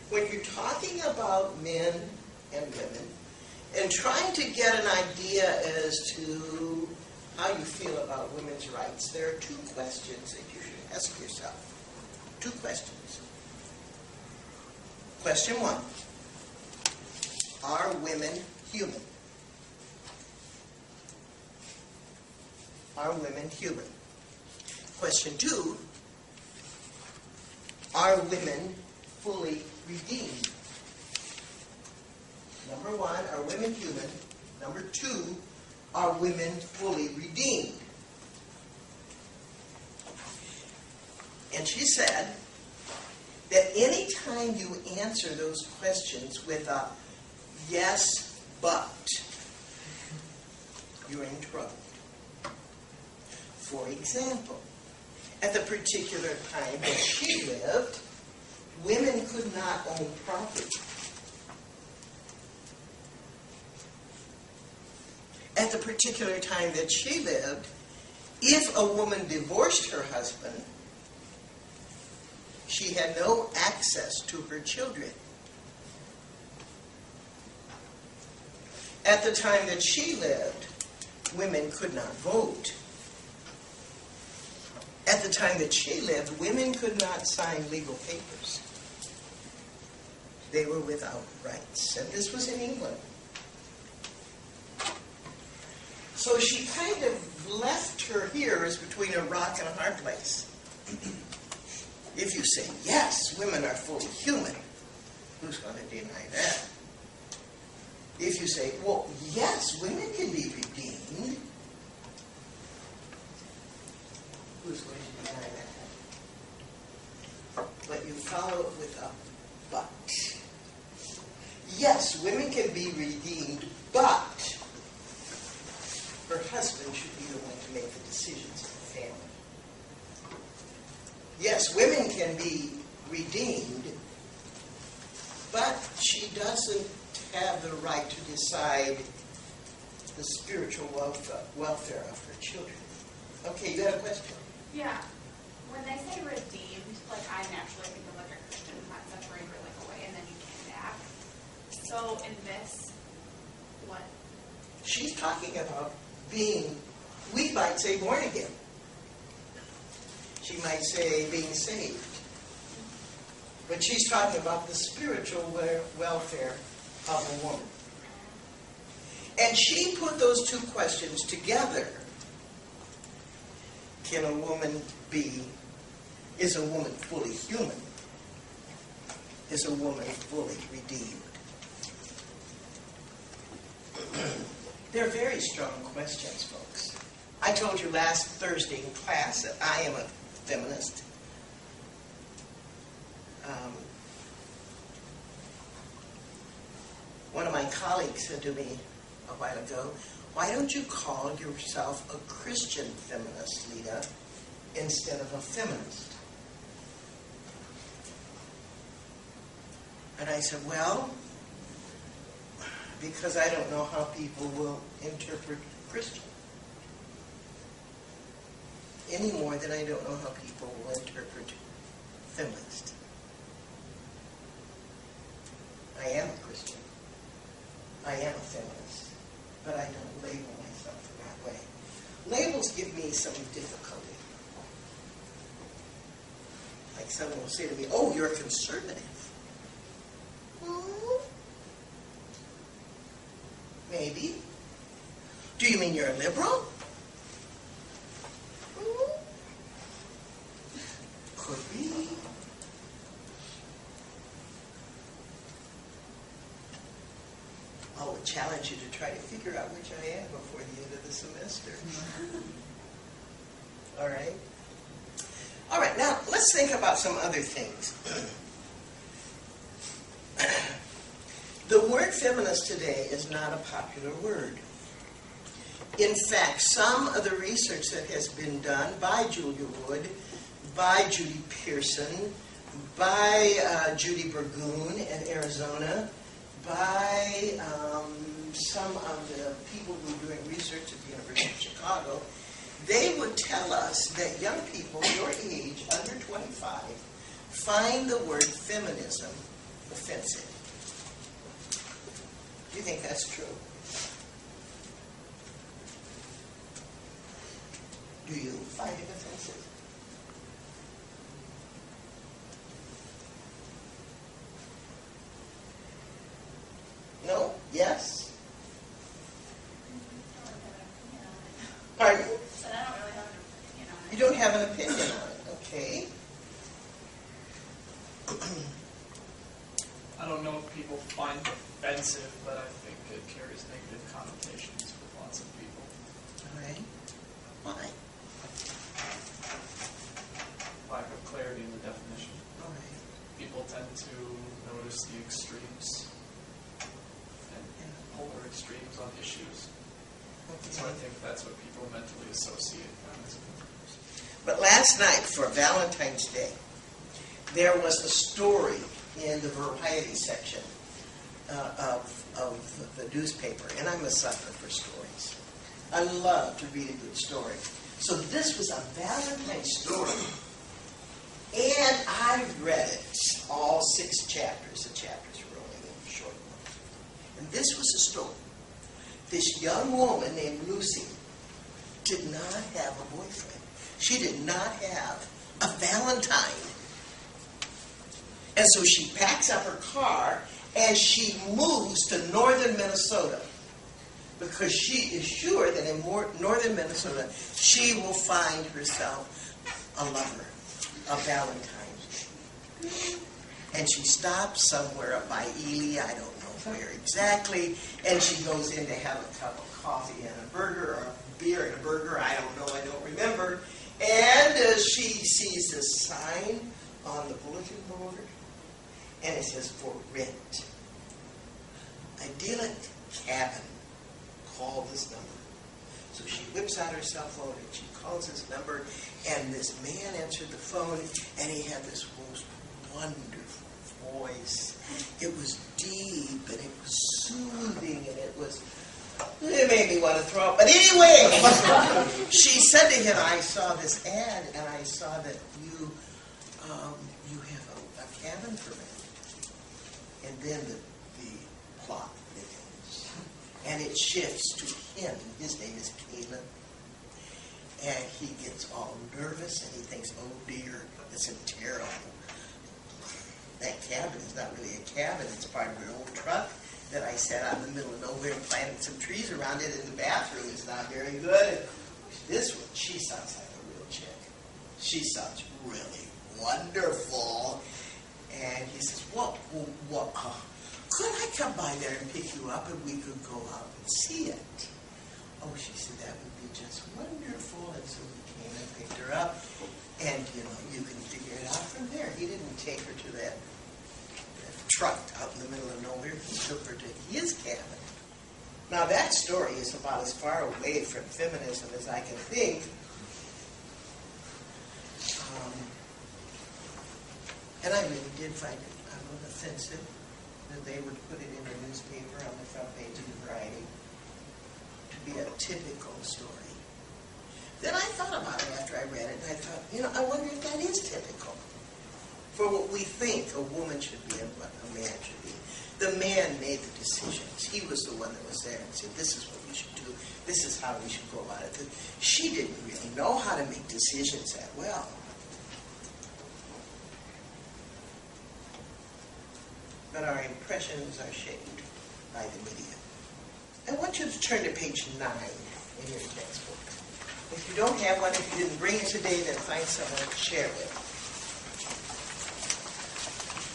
when you're talking about men and women and trying to get an idea as to how you feel about women's rights, there are two questions that you should ask yourself. Two questions. Question one: are women human? Are women human? Question two: are women fully redeemed? Number one, are women human? Number two, are women fully redeemed? And she said that any time you answer those questions with a yes, but, you're in trouble. For example, at the particular time that she lived, women could not own property. At the particular time that she lived, if a woman divorced her husband, she had no access to her children. At the time that she lived, women could not vote. At the time that she lived, women could not sign legal papers. They were without rights. And this was in England. So she kind of left her hearers between a rock and a hard place. If you say, yes, women are fully human, who's going to deny that? If you say, well, yes, women can be redeemed, who's going to deny that? But you follow it with a but. Yes, women can be redeemed, but her husband should be the one to make the decisions in the family. Yes, women can be redeemed, but she doesn't have the right to decide the spiritual welfare of her children. Okay, you had a question? Yeah. When they say redeemed, like I naturally think of like a Christian not separated like away and then you came back. So in this, what? She's talking about being, we might say, born again. She might say being saved. But she's talking about the spiritual welfare of a woman. And she put those two questions together. Can a woman be, is a woman fully human? Is a woman fully redeemed? They're very strong questions, folks. I told you last Thursday in class that I am a feminist. One of my colleagues said to me a while ago, why don't you call yourself a Christian feminist, Lita, instead of a feminist? And I said, well, because I don't know how people will interpret Christian. Any more than I don't know how people will interpret feminist. I am a Christian. I am a feminist. But I don't label myself in that way. Labels give me some difficulty. Like someone will say to me, oh, you're a conservative. Maybe. Do you mean you're a liberal? Could be. figure out which I am before the end of the semester. All right? All right, now let's think about some other things. The word feminist today is not a popular word. In fact, some of the research that has been done by Julia Wood, by Judy Pearson, by Judy Burgoon in Arizona, by some of the people who are doing research at the University of Chicago, they would tell us that young people your age, under 25, find the word feminism offensive. Do you think that's true? Do you find it offensive? No? Yes? Pardon? But I don't really have an opinion on it. You don't have an opinion on it, okay. I don't know if people find it offensive, but I think it carries negative connotations with lots of people. All right. Why? Lack of clarity in the definition. All right. People tend to notice the extremes and polar extremes on issues. So I think that's what people mentally associate feminism with. But last night, for Valentine's Day, there was a story in the variety section of the newspaper, and I'm a sucker for stories. I love to read a good story. So this was a Valentine's story, and I read it, all 6 chapters. The chapters were only short ones. And this was a story. This young woman named Lucy did not have a boyfriend. She did not have a Valentine. And so she packs up her car and she moves to northern Minnesota because she is sure that in northern Minnesota she will find herself a lover, a Valentine. And she stops somewhere up by Ely, I don't know where exactly, and she goes in to have a cup of coffee and a burger, or a beer and a burger, I don't know, I don't remember. And she sees this sign on the bulletin board, and it says, for rent. Idyllic cabin. Call this number. So she whips out her cell phone and she calls this number, and this man answered the phone, and he had this most wonderful voice. It was deep, and it was soothing, and it made me want to throw up. But anyway, she said to him, I saw this ad, and I saw that you have a cabin for rent. And then the plot begins. And it shifts to him. His name is Caleb. And he gets all nervous, and he thinks, oh dear, it's a terrible. That cabin is not really a cabin. It's part of an old truck that I set out in the middle of nowhere and planted some trees around it, and the bathroom is not very good. This one, she sounds like a real chick. She sounds really wonderful. And he says, could I come by there and pick you up and we could go out and see it? Oh, she said, that would be just wonderful. And so he came and picked her up. And, you can figure it out from there. He didn't take her to that truck out in the middle of nowhere. He took her to his cabin. Now, that story is about as far away from feminism as I can think. And I really did find it offensive that they would put it in a newspaper on the front page of the variety to be a typical story. Then I thought about it after I read it, and I thought, I wonder if that is typical for what we think a woman should be and what a man should be. The man made the decisions. He was the one that was there and said, this is what we should do. This is how we should go about it. She didn't really know how to make decisions that well. But our impressions are shaped by the media. I want you to turn to page 9 in your textbook. If you don't have one, if you didn't bring it today, then find someone to share with.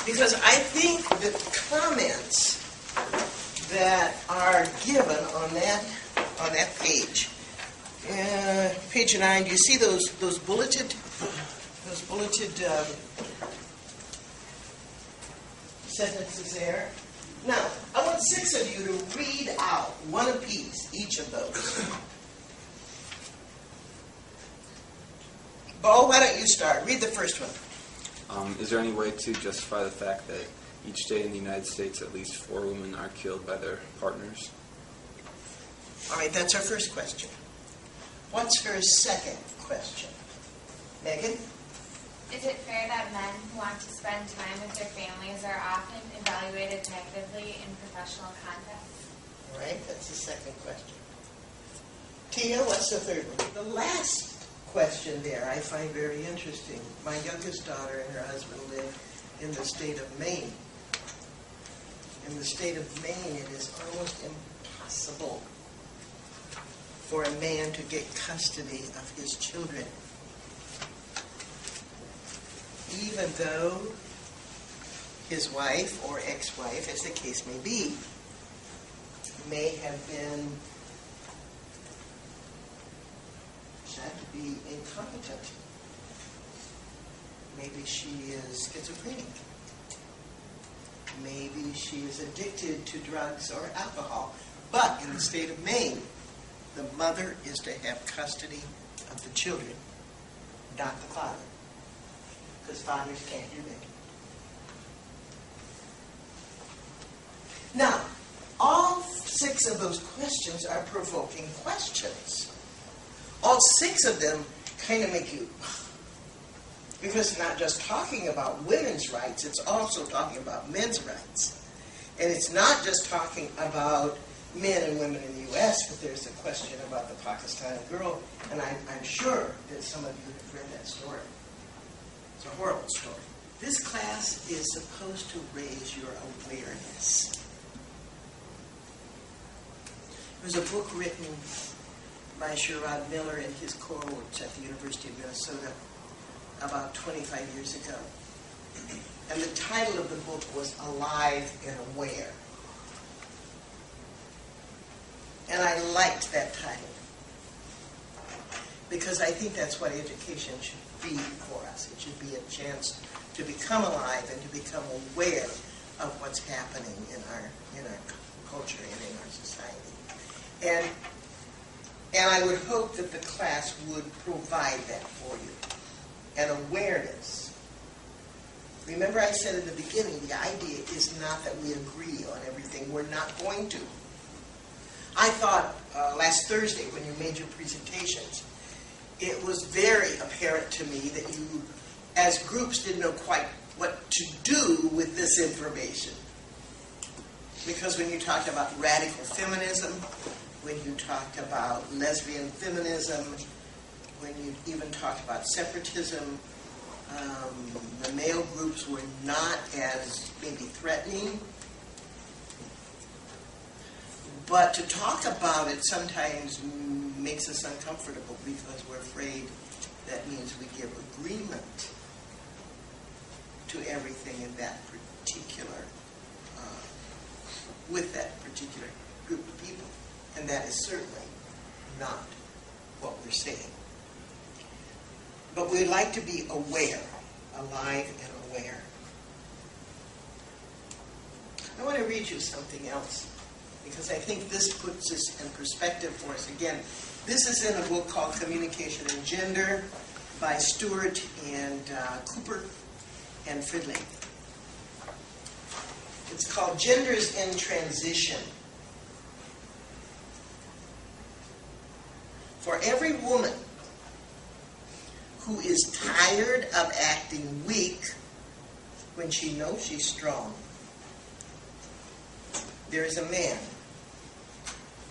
Because I think the comments that are given on that page. Page 9. Do you see those bulleted sentences there? Now, I want 6 of you to read out one apiece, each of those. Bo, why don't you start? Read the first one. Is there any way to justify the fact that each day in the United States at least 4 women are killed by their partners? All right, that's our first question. What's her second question? Megan? Is it fair that men who want to spend time with their families are often evaluated negatively in professional contexts? All right, that's the second question. Tia, what's the third one? The last question there I find very interesting. My youngest daughter and her husband live in the state of Maine. In the state of Maine, it is almost impossible for a man to get custody of his children. Even though his wife or ex-wife, as the case may be, may have been said to be incompetent. Maybe she is schizophrenic. Maybe she is addicted to drugs or alcohol. But in the state of Maine, the mother is to have custody of the children, not the father. Because fathers can't do that. Now, all 6 of those questions are provoking questions. All 6 of them kind of make you, because it's not just talking about women's rights, it's also talking about men's rights. And it's not just talking about men and women in the U.S., but there's a question about the Pakistani girl, and I'm sure that some of you have read that story. It's a horrible story. This class is supposed to raise your awareness. There's a book written by Sherrod Miller and his cohorts at the University of Minnesota about 25 years ago. And the title of the book was Alive and Aware. And I liked that title because I think that's what education should be for us. It should be a chance to become alive and to become aware of what's happening in our culture and in our society. And I would hope that the class would provide that for you, an awareness. Remember I said in the beginning, the idea is not that we agree on everything. We're not going to. I thought last Thursday when you made your presentations, it was very apparent to me that you, as groups, didn't know quite what to do with this information. Because when you talked about radical feminism, when you talked about lesbian feminism, when you even talked about separatism, the male groups were not as maybe threatening. But to talk about it sometimes makes us uncomfortable because we're afraid that means we give agreement to everything in that particular, with that particular group of people. And that is certainly not what we're saying. But we'd like to be aware, alive and aware. I want to read you something else, because I think this puts this in perspective for us. Again, this is in a book called Communication and Gender by Stewart and Cooper and Fridley. It's called Genders in Transition. For every woman who is tired of acting weak when she knows she's strong, there is a man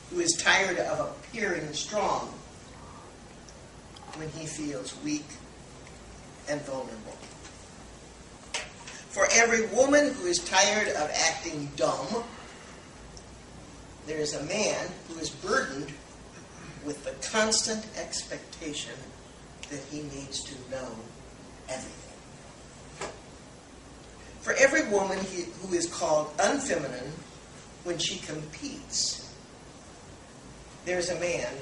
who is tired of appearing strong when he feels weak and vulnerable. For every woman who is tired of acting dumb, there is a man who is burdened with the constant expectation that he needs to know everything. For every woman who is called unfeminine, when she competes, there's a man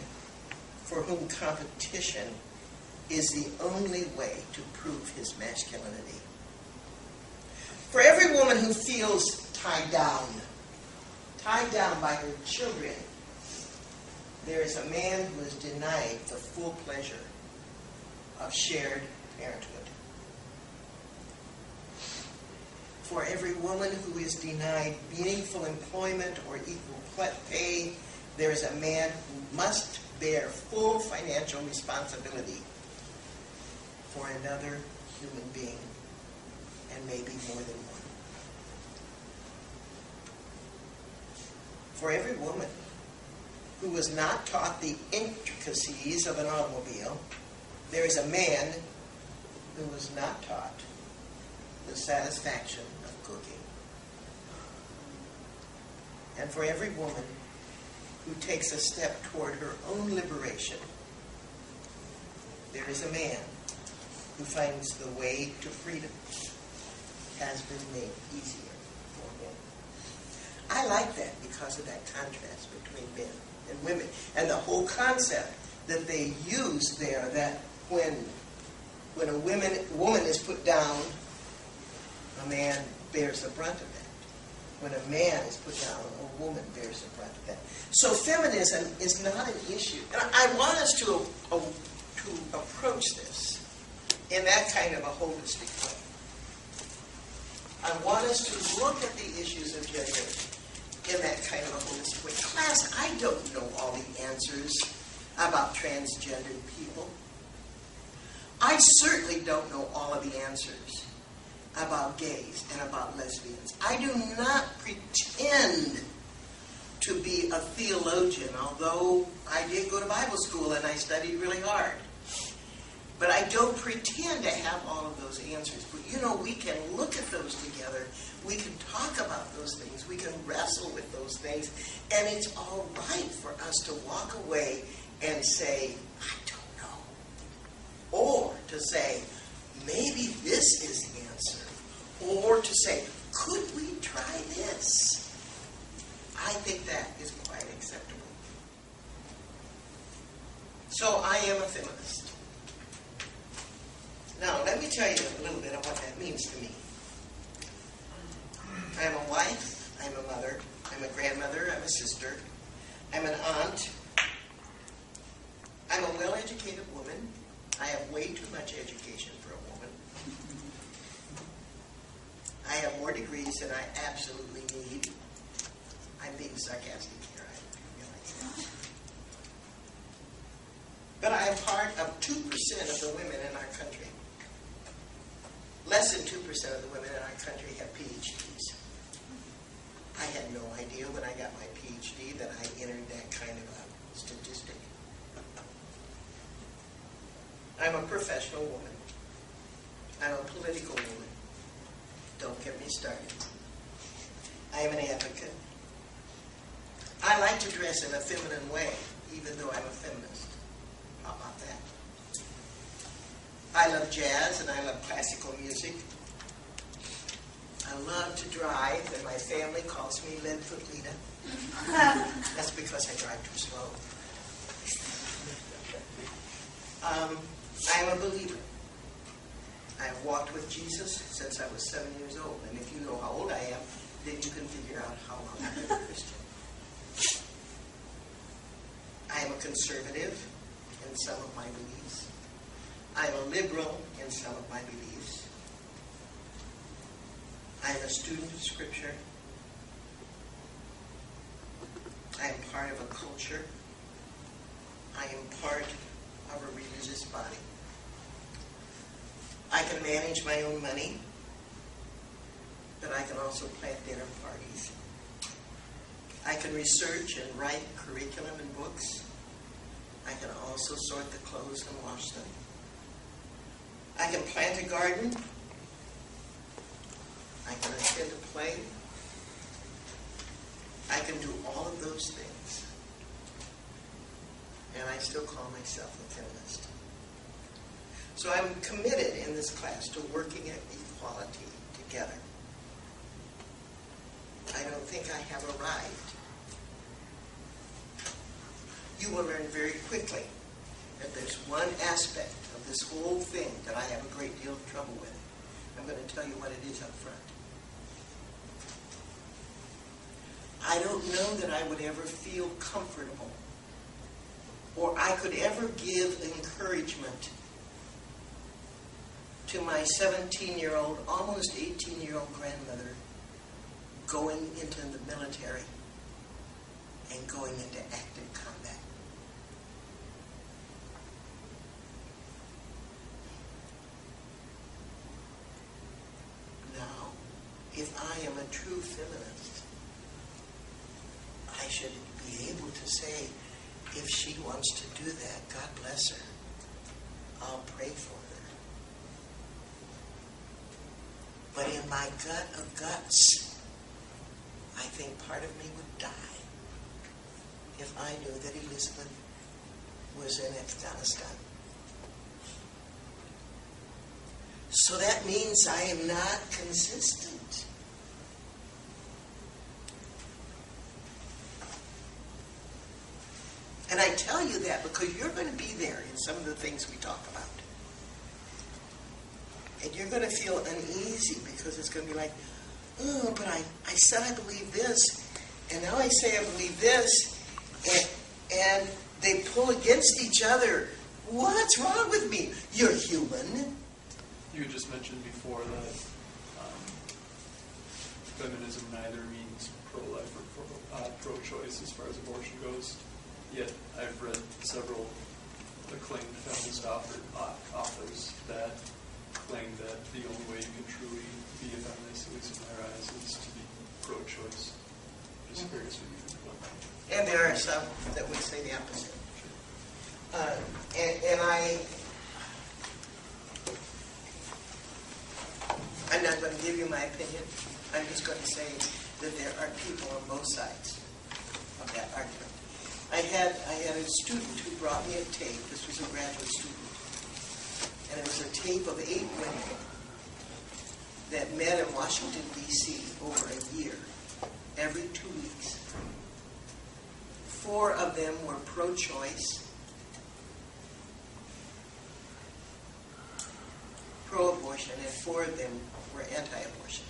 for whom competition is the only way to prove his masculinity. For every woman who feels tied down by her children, there is a man who is denied the full pleasure of shared parenthood. For every woman who is denied meaningful employment or equal pay, there is a man who must bear full financial responsibility for another human being, and maybe more than one. For every woman who was not taught the intricacies of an automobile, there is a man who was not taught the satisfaction of cooking. And for every woman who takes a step toward her own liberation, there is a man who finds the way to freedom has been made easier for him. I like that because of that contrast between men and women, and the whole concept that they use there, that when a woman is put down, a man bears the brunt of that. When a man is put down, a woman bears the brunt of that. So feminism is not an issue. And I want us to approach this in that kind of a holistic way. I want us to look at the issues of gender in that kind of a holistic way. Class, I don't know all the answers about transgendered people. I certainly don't know all of the answers about gays and about lesbians. I do not pretend to be a theologian, although I did go to Bible school and I studied really hard. But I don't pretend to have all of those answers. But we can look at those together. We can talk about those things. We can wrestle with those things. And it's all right for us to walk away and say, I don't know. Or to say, maybe this is the answer. Or to say, could we try this? I think that is quite acceptable. So I am a feminist. Now, let me tell you a little bit of what that means to me. I'm a wife, I'm a mother, I'm a grandmother, I'm a sister, I'm an aunt, I'm a well-educated woman. I have way too much education for a woman. I have more degrees than I absolutely need. I'm being sarcastic here, I realize that. But I am part of 2% of the women in our country. Less than 2% of the women in our country have PhDs. I had no idea when I got my PhD that I entered that kind of a statistic. I'm a professional woman. I'm a political woman. Don't get me started. I am an advocate. I like to dress in a feminine way, even though I'm a feminist. How about that? I love jazz and I love classical music. I love to drive, and my family calls me Leadfoot Lita. That's because I drive too slow. I'm a believer. I have walked with Jesus since I was 7 years old, and if you know how old I am, then you can figure out how long I've been a Christian. I am a conservative in some of my beliefs. I'm a liberal in some of my beliefs. I'm a student of Scripture. I am part of a culture. I am part of a religious body. I can manage my own money, but I can also plan dinner parties. I can research and write curriculum and books. I can also sort the clothes and wash them. I can plant a garden. I can attend a play. I can do all of those things. And I still call myself a feminist. So I'm committed in this class to working at equality together. I don't think I have arrived. You will learn very quickly that there's one aspect of this whole thing that I have a great deal of trouble with. I'm going to tell you what it is up front. I don't know that I would ever feel comfortable or I could ever give encouragement to my 17-year-old, almost 18-year-old grandmother going into the military and going into active combat. Now, if I am a true feminist, I should be able to say, if she wants to do that, God bless her. I'll pray for her. But in my gut of guts, I think part of me would die if I knew that Elizabeth was in Afghanistan. So that means I am not consistent. And I tell you that because you're going to be there in some of the things we talk about. And you're going to feel uneasy because it's going to be like, oh, but I said I believe this, and now I say I believe this, and they pull against each other. What's wrong with me? You're human. You had just mentioned before that feminism neither means pro-life or pro-choice as far as abortion goes. Yet I've read several acclaimed feminist authors that claim that the only way you can truly be a feminist, at least in their eyes, is to be pro-choice. Just curious what you think about that. And there are some that would say the opposite. I'm not going to give you my opinion. I'm just going to say that there are people on both sides of that argument. I had a student who brought me a tape. This was a graduate student. And it was a tape of 8 women that met in Washington, D.C. over a year, every 2 weeks. 4 of them were pro-choice, pro-abortion, and 4 of them were anti-abortion.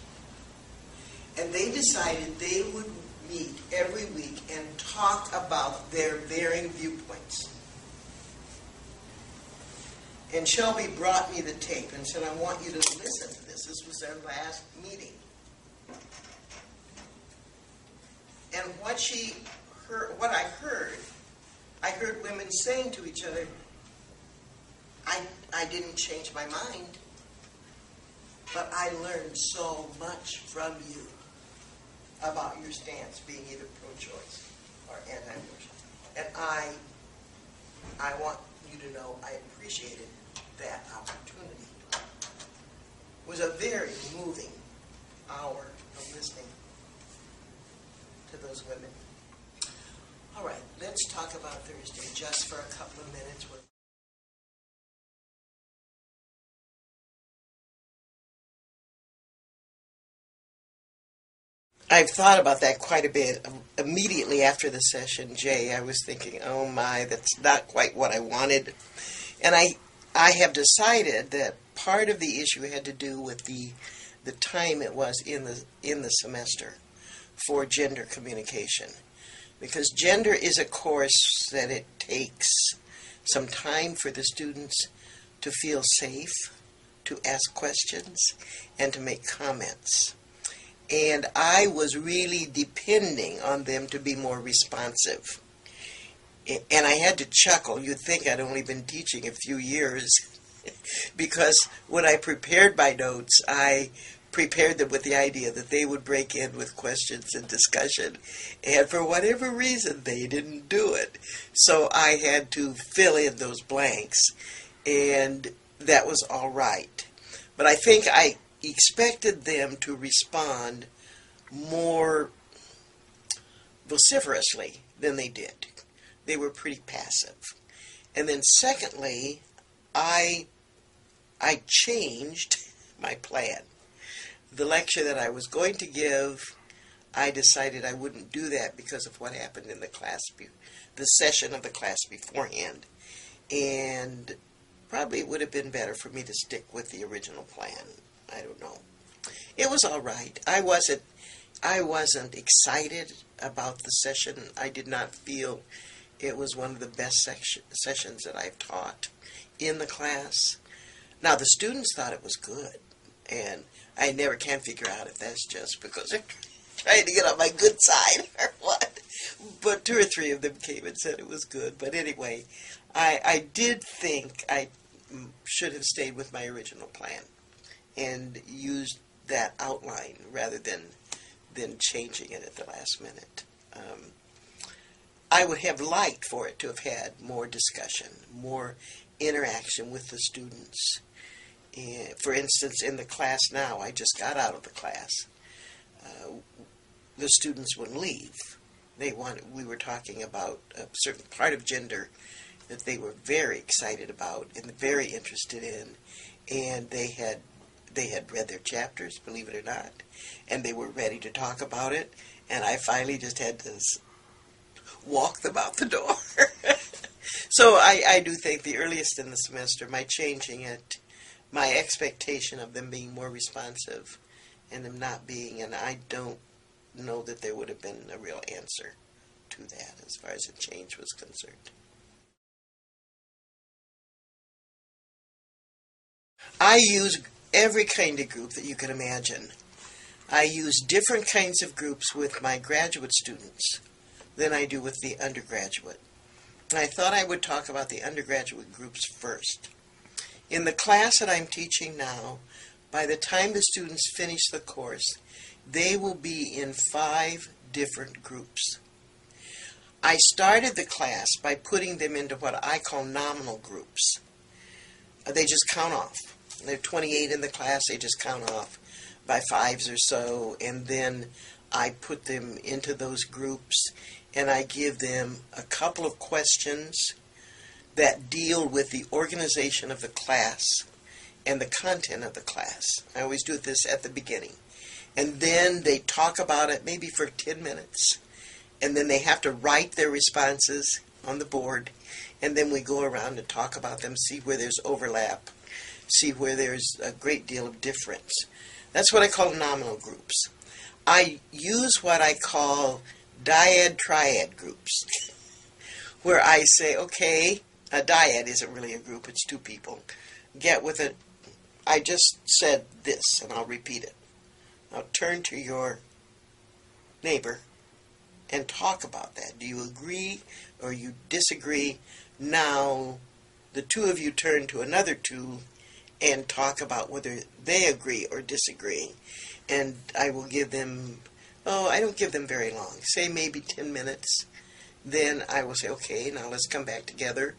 And they decided they would meet every week and talk about their varying viewpoints. And Shelby brought me the tape and said, I want you to listen to this. This was their last meeting. And what I heard women saying to each other, I didn't change my mind, but I learned so much from you about your stance being either pro-choice or anti-abortion. And I want you to know I appreciated that opportunity. It was a very moving hour of listening to those women. All right, let's talk about Thursday just for a couple of minutes. I've thought about that quite a bit. Immediately after the session, Jay, I was thinking, oh my, that's not quite what I wanted. And I have decided that part of the issue had to do with the time it was in the semester for gender communication. Because gender is a course that it takes some time for the students to feel safe, to ask questions, and to make comments. And I was really depending on them to be more responsive. And I had to chuckle. You'd think I'd only been teaching a few years. Because when I prepared my notes, I prepared them with the idea that they would break in with questions and discussion. And for whatever reason, they didn't do it. So I had to fill in those blanks. And that was all right. But I think I expected them to respond more vociferously than they did. They were pretty passive. And then secondly, I changed my plan. The lecture that I was going to give, I decided I wouldn't do that because of what happened in the class, the session of the class beforehand. And probably it would have been better for me to stick with the original plan. I don't know. It was all right. I wasn't excited about the session. I did not feel it was one of the best sessions that I've taught in the class. Now, the students thought it was good, and I never can figure out if that's just because they're trying to get on my good side or what. But 2 or 3 of them came and said it was good. But anyway, I did think I should have stayed with my original plan and used that outline rather than changing it at the last minute. I would have liked for it to have had more discussion, more interaction with the students. For instance, in the class now, I just got out of the class. The students wouldn't leave. We were talking about a certain part of gender that they were very excited about and very interested in, and they had read their chapters, believe it or not, and they were ready to talk about it, and I finally just had to walk them out the door. So I do think the earliest in the semester, my changing it, my expectation of them being more responsive and them not being, and I don't know that there would have been a real answer to that as far as a change was concerned. I use every kind of group that you can imagine. I use different kinds of groups with my graduate students than I do with the undergraduate. And I thought I would talk about the undergraduate groups first. In the class that I'm teaching now, by the time the students finish the course, they will be in 5 different groups. I started the class by putting them into what I call nominal groups. They just count off. There are 28 in the class, they just count off by 5s or so, and then I put them into those groups, and I give them a couple of questions that deal with the organization of the class and the content of the class. I always do this at the beginning. And then they talk about it maybe for 10 minutes, and then they have to write their responses on the board, and then we go around and talk about them, see where there's overlap, see where there's a great deal of difference. That's what I call nominal groups. I use what I call dyad-triad groups, where I say, okay, a dyad isn't really a group, it's 2 people. Get with it. I just said this, and I'll repeat it. Now turn to your neighbor and talk about that. Do you agree or you disagree? Now the 2 of you turn to another 2 and talk about whether they agree or disagree. And I will give them, I don't give them very long, say maybe 10 minutes. Then I will say, okay, now let's come back together.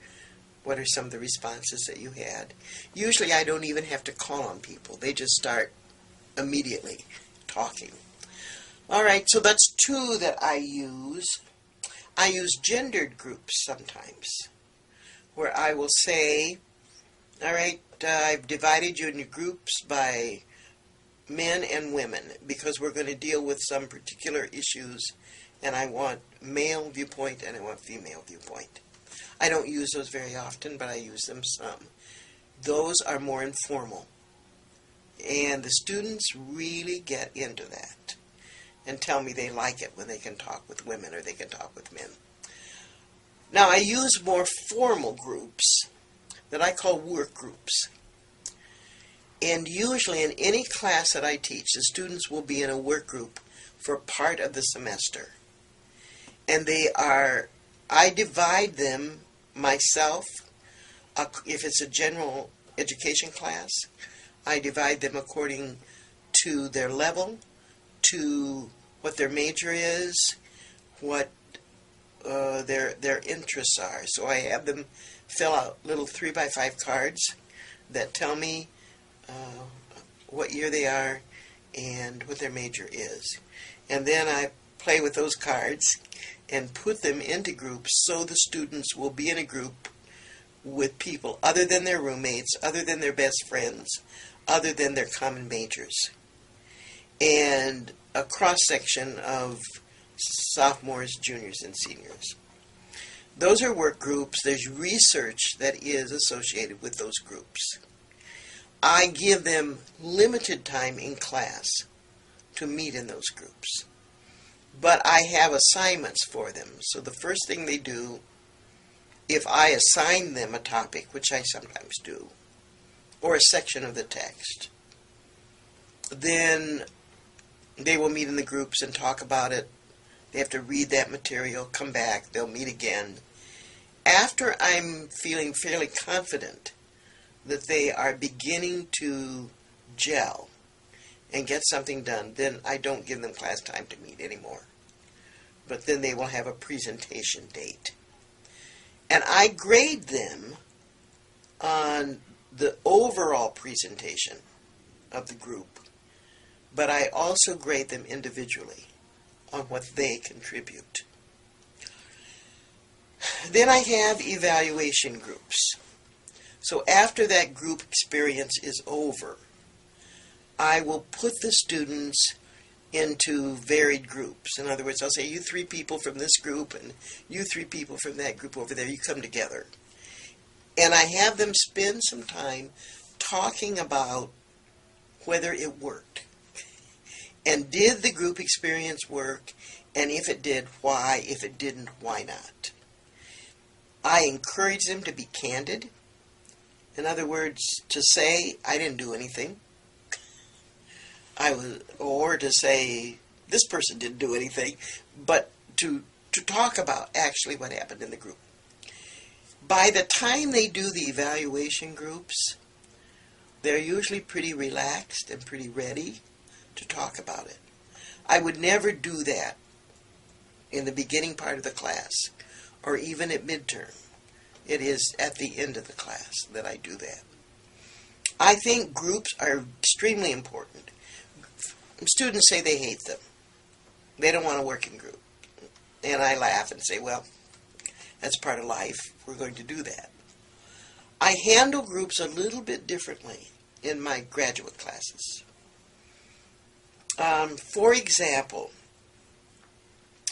What are some of the responses that you had? Usually I don't even have to call on people. They just start immediately talking. All right, so that's 2 that I use. I use gendered groups sometimes, where I will say, all right, I've divided you into groups by men and women because we're going to deal with some particular issues, and I want male viewpoint and I want female viewpoint. I don't use those very often, but I use them some. Those are more informal, and the students really get into that and tell me they like it when they can talk with women or they can talk with men. Now, I use more formal groups that I call work groups. And usually in any class that I teach, the students will be in a work group for part of the semester. And I divide them myself. If it's a general education class, I divide them according to their level, to what their major is, what their interests are. So I have them fill out little 3x5 cards that tell me what year they are and what their major is. And then I play with those cards and put them into groups so the students will be in a group with people other than their roommates, other than their best friends, other than their common majors. And a cross-section of sophomores, juniors, and seniors. Those are work groups. There's research that is associated with those groups. I give them limited time in class to meet in those groups. But I have assignments for them. So the first thing they do, if I assign them a topic, which I sometimes do, or a section of the text, then they will meet in the groups and talk about it. They have to read that material, come back, they'll meet again. After I'm feeling fairly confident that they are beginning to gel and get something done, then I don't give them class time to meet anymore. But then they will have a presentation date. And I grade them on the overall presentation of the group, but I also grade them individually on what they contribute. Then I have evaluation groups. So after that group experience is over, I will put the students into varied groups. In other words, I'll say, you 3 people from this group and you 3 people from that group over there, you come together. And I have them spend some time talking about whether it worked. And did the group experience work? And if it did, why? If it didn't, why not? I encourage them to be candid. In other words, to say, I didn't do anything. Or to say, this person didn't do anything. But to talk about actually what happened in the group. By the time they do the evaluation groups, they're usually pretty relaxed and pretty ready to talk about it. I would never do that in the beginning part of the class or even at midterm. It is at the end of the class that I do that. I think groups are extremely important. Students say they hate them. They don't want to work in group. And I laugh and say, well, that's part of life. We're going to do that. I handle groups a little bit differently in my graduate classes. For example,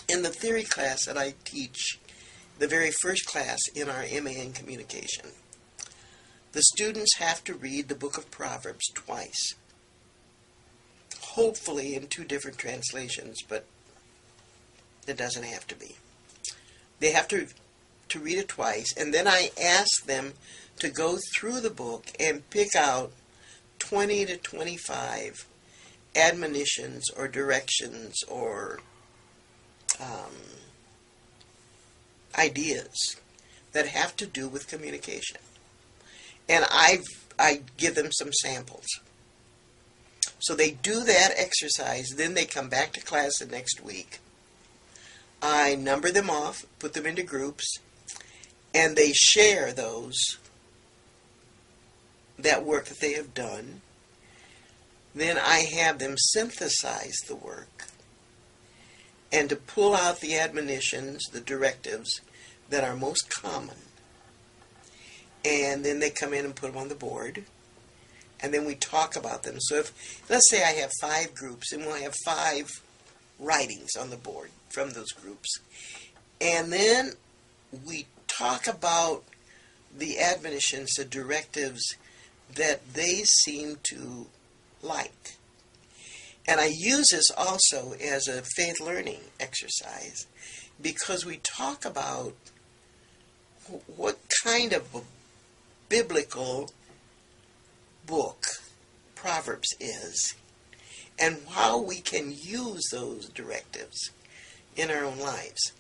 in the theory class that I teach, the very first class in our MA in Communication, the students have to read the book of Proverbs twice. Hopefully in 2 different translations, but it doesn't have to be. They have to read it twice, and then I ask them to go through the book and pick out 20 to 25 admonitions or directions or ideas that have to do with communication. And I give them some samples. So they do that exercise, then they come back to class the next week. I number them off, put them into groups, and they share that work that they have done. Then I have them synthesize the work and to pull out the admonitions, the directives that are most common. And then they come in and put them on the board. And then we talk about them. So let's say I have 5 groups, and we'll have 5 writings on the board from those groups. And then we talk about the admonitions, the directives that they seem to like. And I use this also as a faith learning exercise because we talk about what kind of a biblical book Proverbs is and how we can use those directives in our own lives.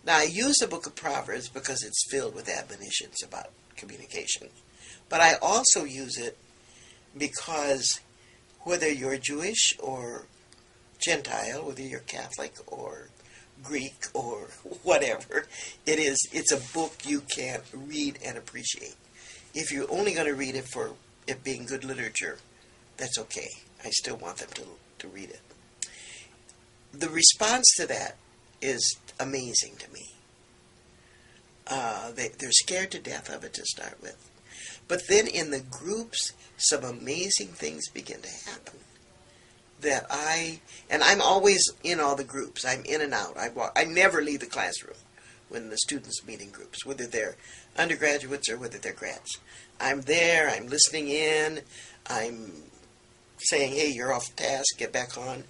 Now, I use the book of Proverbs because it's filled with admonitions about communication. But I also use it because whether you're Jewish or Gentile, whether you're Catholic or Greek or whatever, it's a book you can read and appreciate. If you're only going to read it for it being good literature, that's okay. I still want them to read it. The response to that is amazing to me. They're scared to death of it to start with. But then in the groups, some amazing things begin to happen. and I'm always in all the groups. I'm in and out. I never leave the classroom when the students meet in groups, whether they're undergraduates or whether they're grads. I'm there, I'm listening in, I'm saying, hey, you're off task, get back on,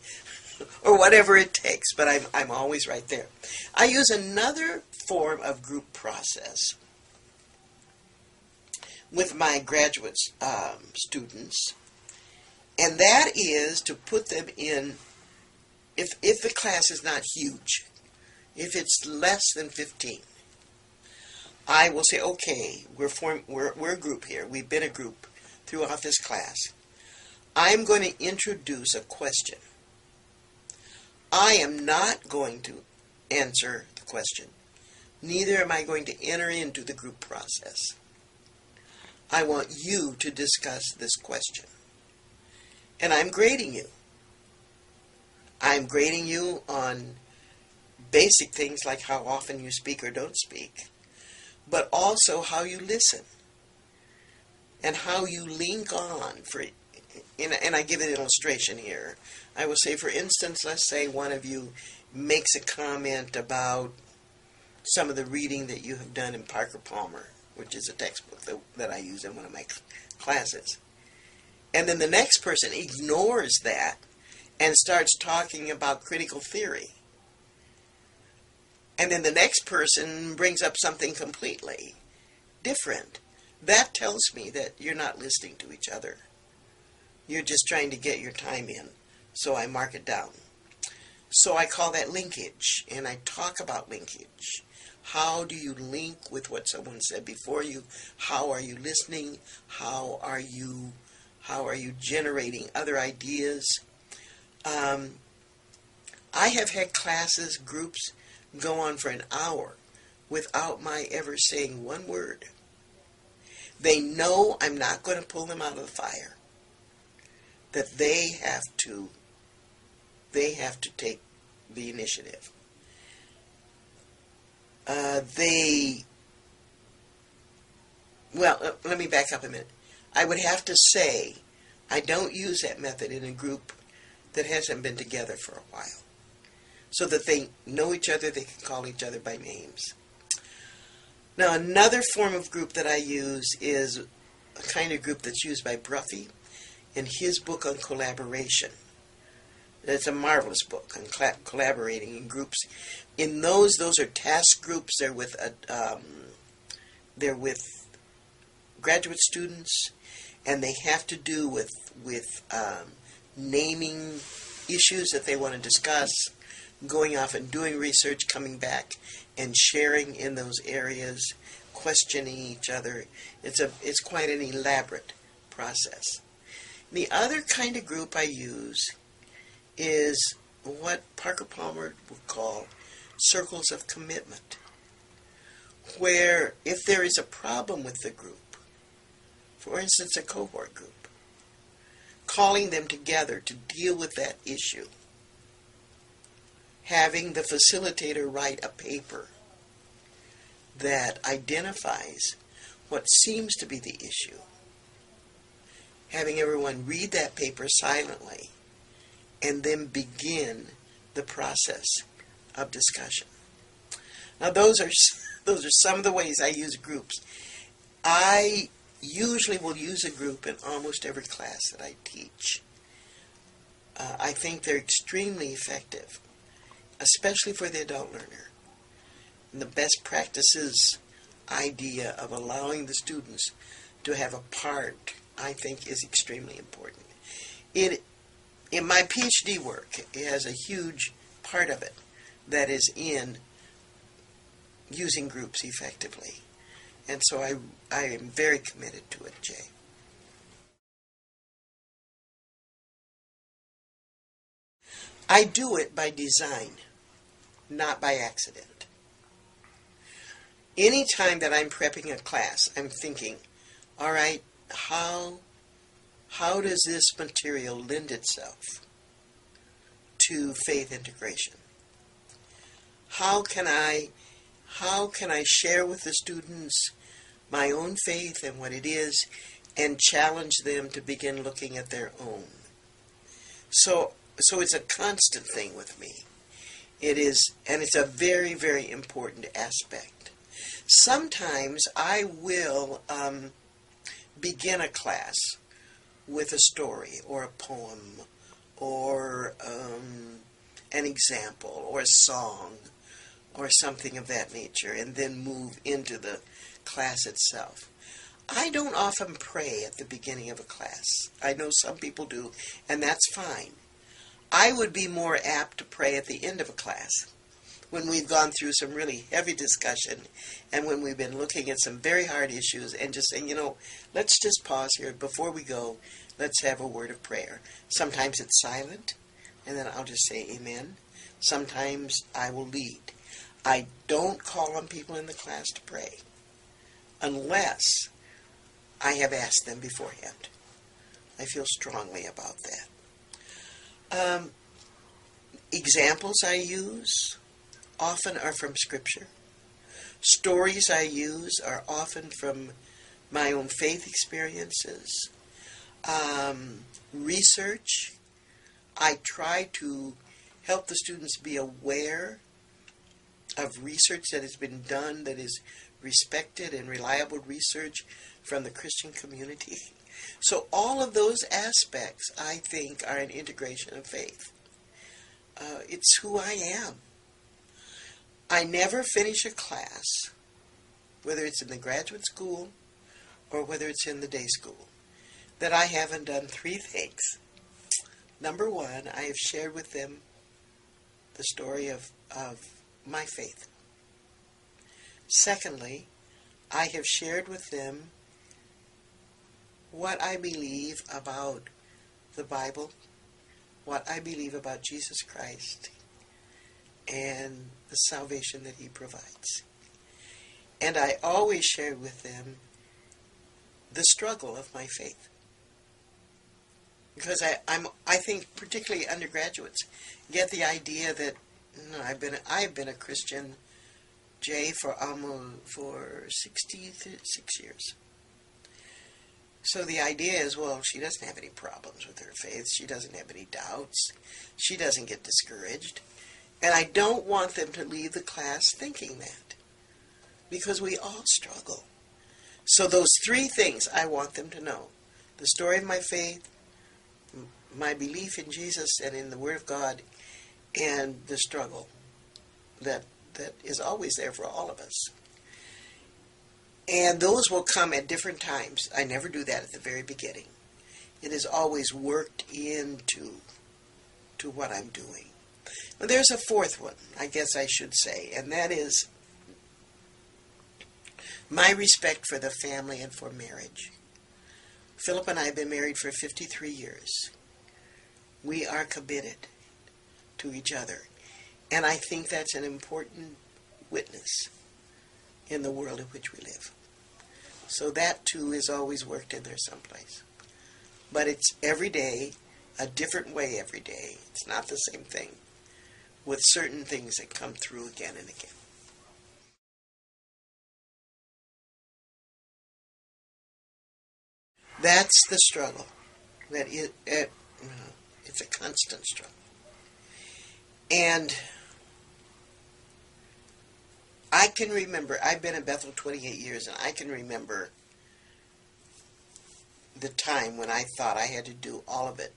or whatever it takes, but I'm always right there. I use another form of group process with my graduate students, and that is to put them in, if the class is not huge, if it's less than 15, I will say, okay, we're a group here. We've been a group throughout this class. I'm going to introduce a question. I am not going to answer the question. Neither am I going to enter into the group process. I want you to discuss this question. And I'm grading you. I'm grading you on basic things like how often you speak or don't speak, but also how you listen and how you link on. And I give an illustration here. I will say, for instance, let's say one of you makes a comment about some of the reading that you have done in Parker Palmer, which is a textbook that I use in one of my classes. And then the next person ignores that and starts talking about critical theory. And then the next person brings up something completely different. That tells me that you're not listening to each other. You're just trying to get your time in. So I mark it down. So I call that linkage, and I talk about linkage. How do you link with what someone said before you? How are you listening? How are you generating other ideas? I have had classes, groups, go on for an hour without my ever saying one word. They know I'm not going to pull them out of the fire. That they have to take the initiative. Let me back up a minute. I would have to say I don't use that method in a group that hasn't been together for a while, so that they know each other, they can call each other by names. Now, another form of group that I use is a kind of group that's used by Bruffy in his book on collaboration. It's a marvelous book on collaborating in groups. In those are task groups. They're with graduate students, and they have to do with naming issues that they want to discuss, going off and doing research, coming back and sharing in those areas, questioning each other. It's quite an elaborate process. The other kind of group I use is what Parker Palmer would call circles of commitment, where if there is a problem with the group, for instance, a cohort group, calling them together to deal with that issue, having the facilitator write a paper that identifies what seems to be the issue, having everyone read that paper silently, and then begin the process of discussion. Now, those are some of the ways I use groups. I usually will use a group in almost every class that I teach. I think they're extremely effective, especially for the adult learner. And the best practices idea of allowing the students to have a part, I think, is extremely important. In my PhD work, it has a huge part of it that is in using groups effectively. And so I am very committed to it, Jay. I do it by design, not by accident. Anytime that I'm prepping a class, I'm thinking, all right, how does this material lend itself to faith integration? How can I share with the students my own faith and what it is, and challenge them to begin looking at their own? So it's a constant thing with me. It is, and it's a very, very important aspect. Sometimes I will begin a class with a story or a poem or an example or a song or something of that nature, and then move into the class itself. I don't often pray at the beginning of a class. I know some people do, and that's fine. I would be more apt to pray at the end of a class, when we've gone through some really heavy discussion and when we've been looking at some very hard issues and just saying, let's just pause here before we go. Let's have a word of prayer. Sometimes it's silent, and then I'll just say amen. Sometimes I will lead. I don't call on people in the class to pray unless I have asked them beforehand. I feel strongly about that. Examples I use often are from Scripture. Stories I use are often from my own faith experiences. Research, I try to help the students be aware of research that has been done that is respected and reliable research from the Christian community. So all of those aspects, I think, are an integration of faith. It's who I am. I never finish a class, whether it's in the graduate school or whether it's in the day school, that I haven't done three things. Number one, I have shared with them the story of my faith. Secondly, I have shared with them what I believe about the Bible, what I believe about Jesus Christ, and the salvation that He provides. And I always shared with them the struggle of my faith. Because I think particularly undergraduates get the idea that I've been a Christian, Jay, for 66 years. So the idea is, well, she doesn't have any problems with her faith. She doesn't have any doubts. She doesn't get discouraged. And I don't want them to leave the class thinking that, because we all struggle. So those three things I want them to know: the story of my faith, my belief in Jesus and in the Word of God, and the struggle that is always there for all of us. And those will come at different times. I never do that at the very beginning. It is always worked into what I'm doing. Well, there's a fourth one, I guess I should say, and that is my respect for the family and for marriage. Philip and I have been married for 53 years. We are committed to each other. And I think that's an important witness in the world in which we live. So that too is always worked in there someplace. But it's every day, a different way every day. It's not the same thing, with certain things that come through again and again. That's the struggle. It's a constant struggle. And I can remember, I've been at Bethel 28 years, and I can remember the time when I thought I had to do all of it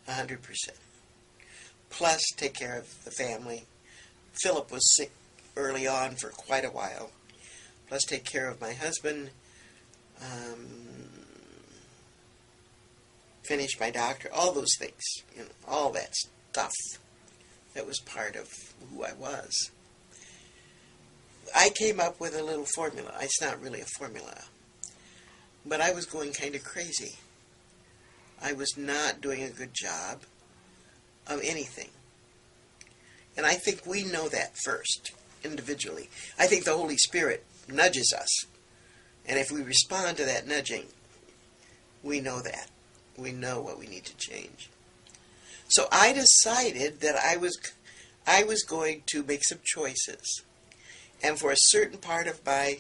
100%. Plus take care of the family. Philip was sick early on for quite a while. Plus take care of my husband. Finish my doctor. All those things. All that stuff that was part of who I was. I came up with a little formula. It's not really a formula. But I was going kind of crazy. I was not doing a good job of anything. And I think we know that first, individually. I think the Holy Spirit nudges us. And if we respond to that nudging, we know that. We know what we need to change. So I decided that I was going to make some choices. And for a certain part of my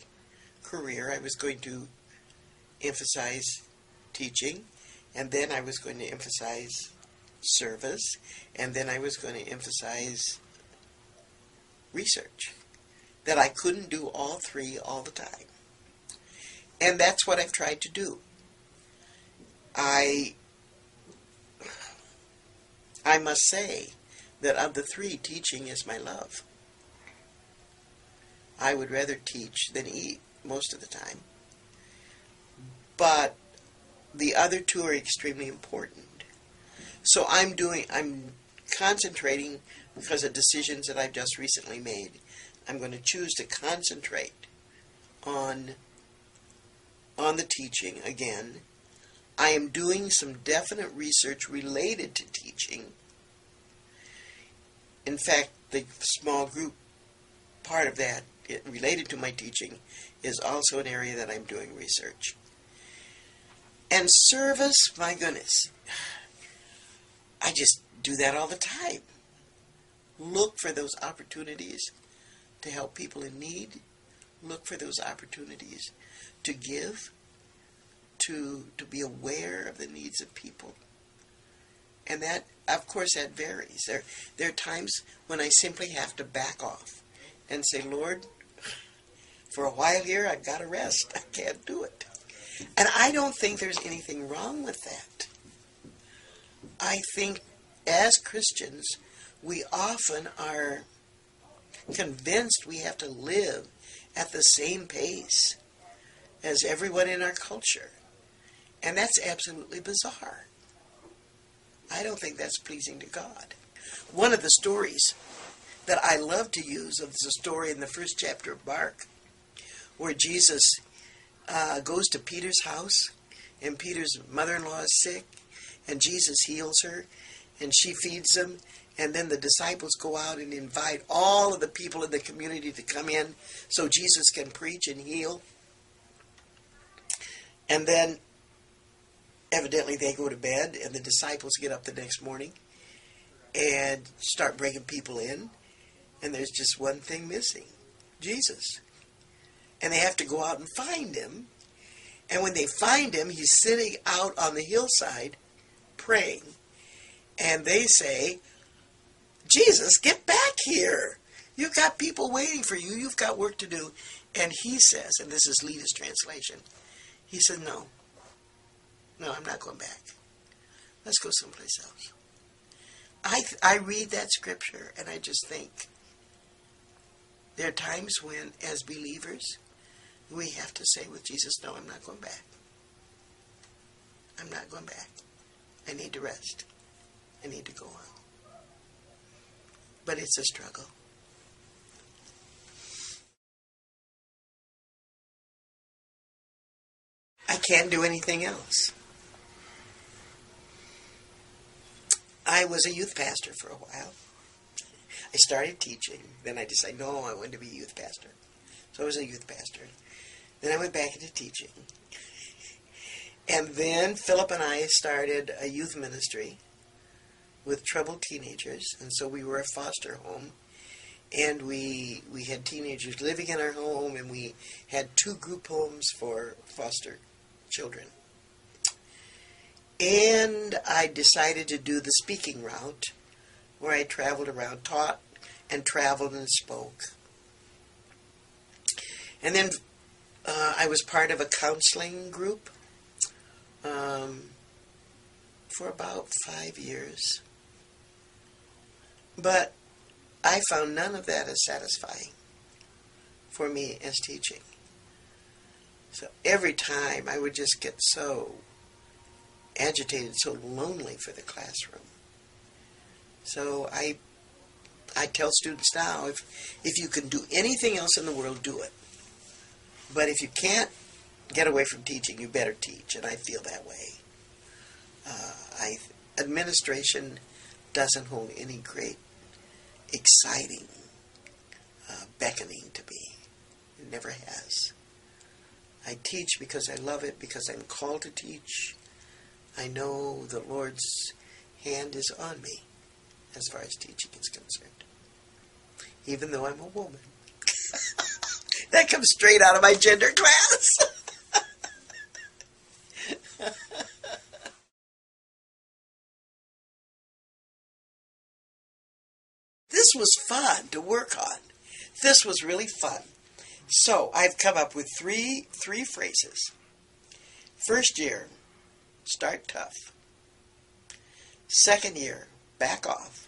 career, I was going to emphasize teaching, and then I was going to emphasize service, and then I was going to emphasize research. That I couldn't do all three all the time. And that's what I've tried to do. I must say that of the three, teaching is my love. I would rather teach than eat most of the time. But the other two are extremely important. So I'm concentrating because of decisions that I've just recently made. I'm going to choose to concentrate on the teaching again. I am doing some definite research related to teaching. In fact, the small group part of that, related to my teaching, is also an area that I'm doing research. And service, my goodness, I just do that all the time. Look for those opportunities to help people in need. Look for those opportunities to give, to be aware of the needs of people. And that, of course, that varies. There are times when I simply have to back off and say, Lord, for a while here, I've got to rest. I can't do it. And I don't think there's anything wrong with that. I think as Christians, we often are convinced we have to live at the same pace as everyone in our culture. And that's absolutely bizarre. I don't think that's pleasing to God. One of the stories that I love to use is a story in the first chapter of Mark, where Jesus goes to Peter's house, and Peter's mother-in-law is sick, and Jesus heals her, and she feeds them, and then the disciples go out and invite all of the people in the community to come in so Jesus can preach and heal. And then evidently they go to bed, and the disciples get up the next morning and start bringing people in, and there's just one thing missing: Jesus. And they have to go out and find him. And when they find him, he's sitting out on the hillside praying. And they say, Jesus, get back here. You've got people waiting for you. You've got work to do. And he says, and this is Leda's translation, he said, no, I'm not going back. Let's go someplace else. I read that scripture and I just think, there are times when, as believers, we have to say with Jesus, no, I'm not going back. I'm not going back. I need to rest. I need to go on. But it's a struggle. I can't do anything else. I was a youth pastor for a while. I started teaching. Then I decided, no, I wanted to be a youth pastor. So I was a youth pastor. Then I went back into teaching. And then Philip and I started a youth ministry with troubled teenagers. And so we were a foster home. And we had teenagers living in our home, and we had 2 group homes for foster children. And I decided to do the speaking route, where I traveled around, taught and traveled and spoke. And then I was part of a counseling group for about 5 years. But I found none of that as satisfying for me as teaching. So every time I would just get so agitated, so lonely for the classroom. So I tell students now, if you can do anything else in the world, do it. But if you can't get away from teaching, you better teach, and I feel that way. Administration doesn't hold any great, exciting, beckoning to me. It never has. I teach because I love it, because I'm called to teach. I know the Lord's hand is on me as far as teaching is concerned, even though I'm a woman. That comes straight out of my gender class. this was fun to work on. This was really fun. So I've come up with three phrases. First year, start tough. Second year, back off.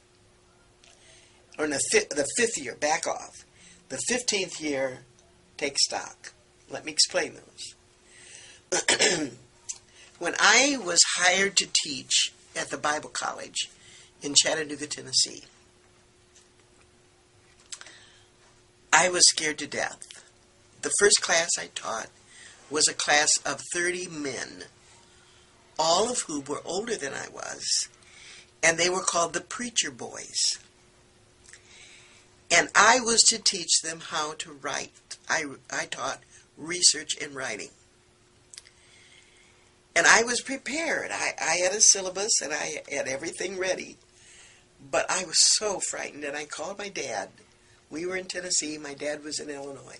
Or in the fifth year, back off. The 15th year, take stock. Let me explain those. When I was hired to teach at the Bible College in Chattanooga, Tennessee, I was scared to death. The first class I taught was a class of 30 men, all of whom were older than I was, and they were called the Preacher Boys. And I was to teach them how to write. I taught research and writing. And I was prepared. I had a syllabus and I had everything ready. But I was so frightened, and I called my dad. We were in Tennessee. My dad was in Illinois.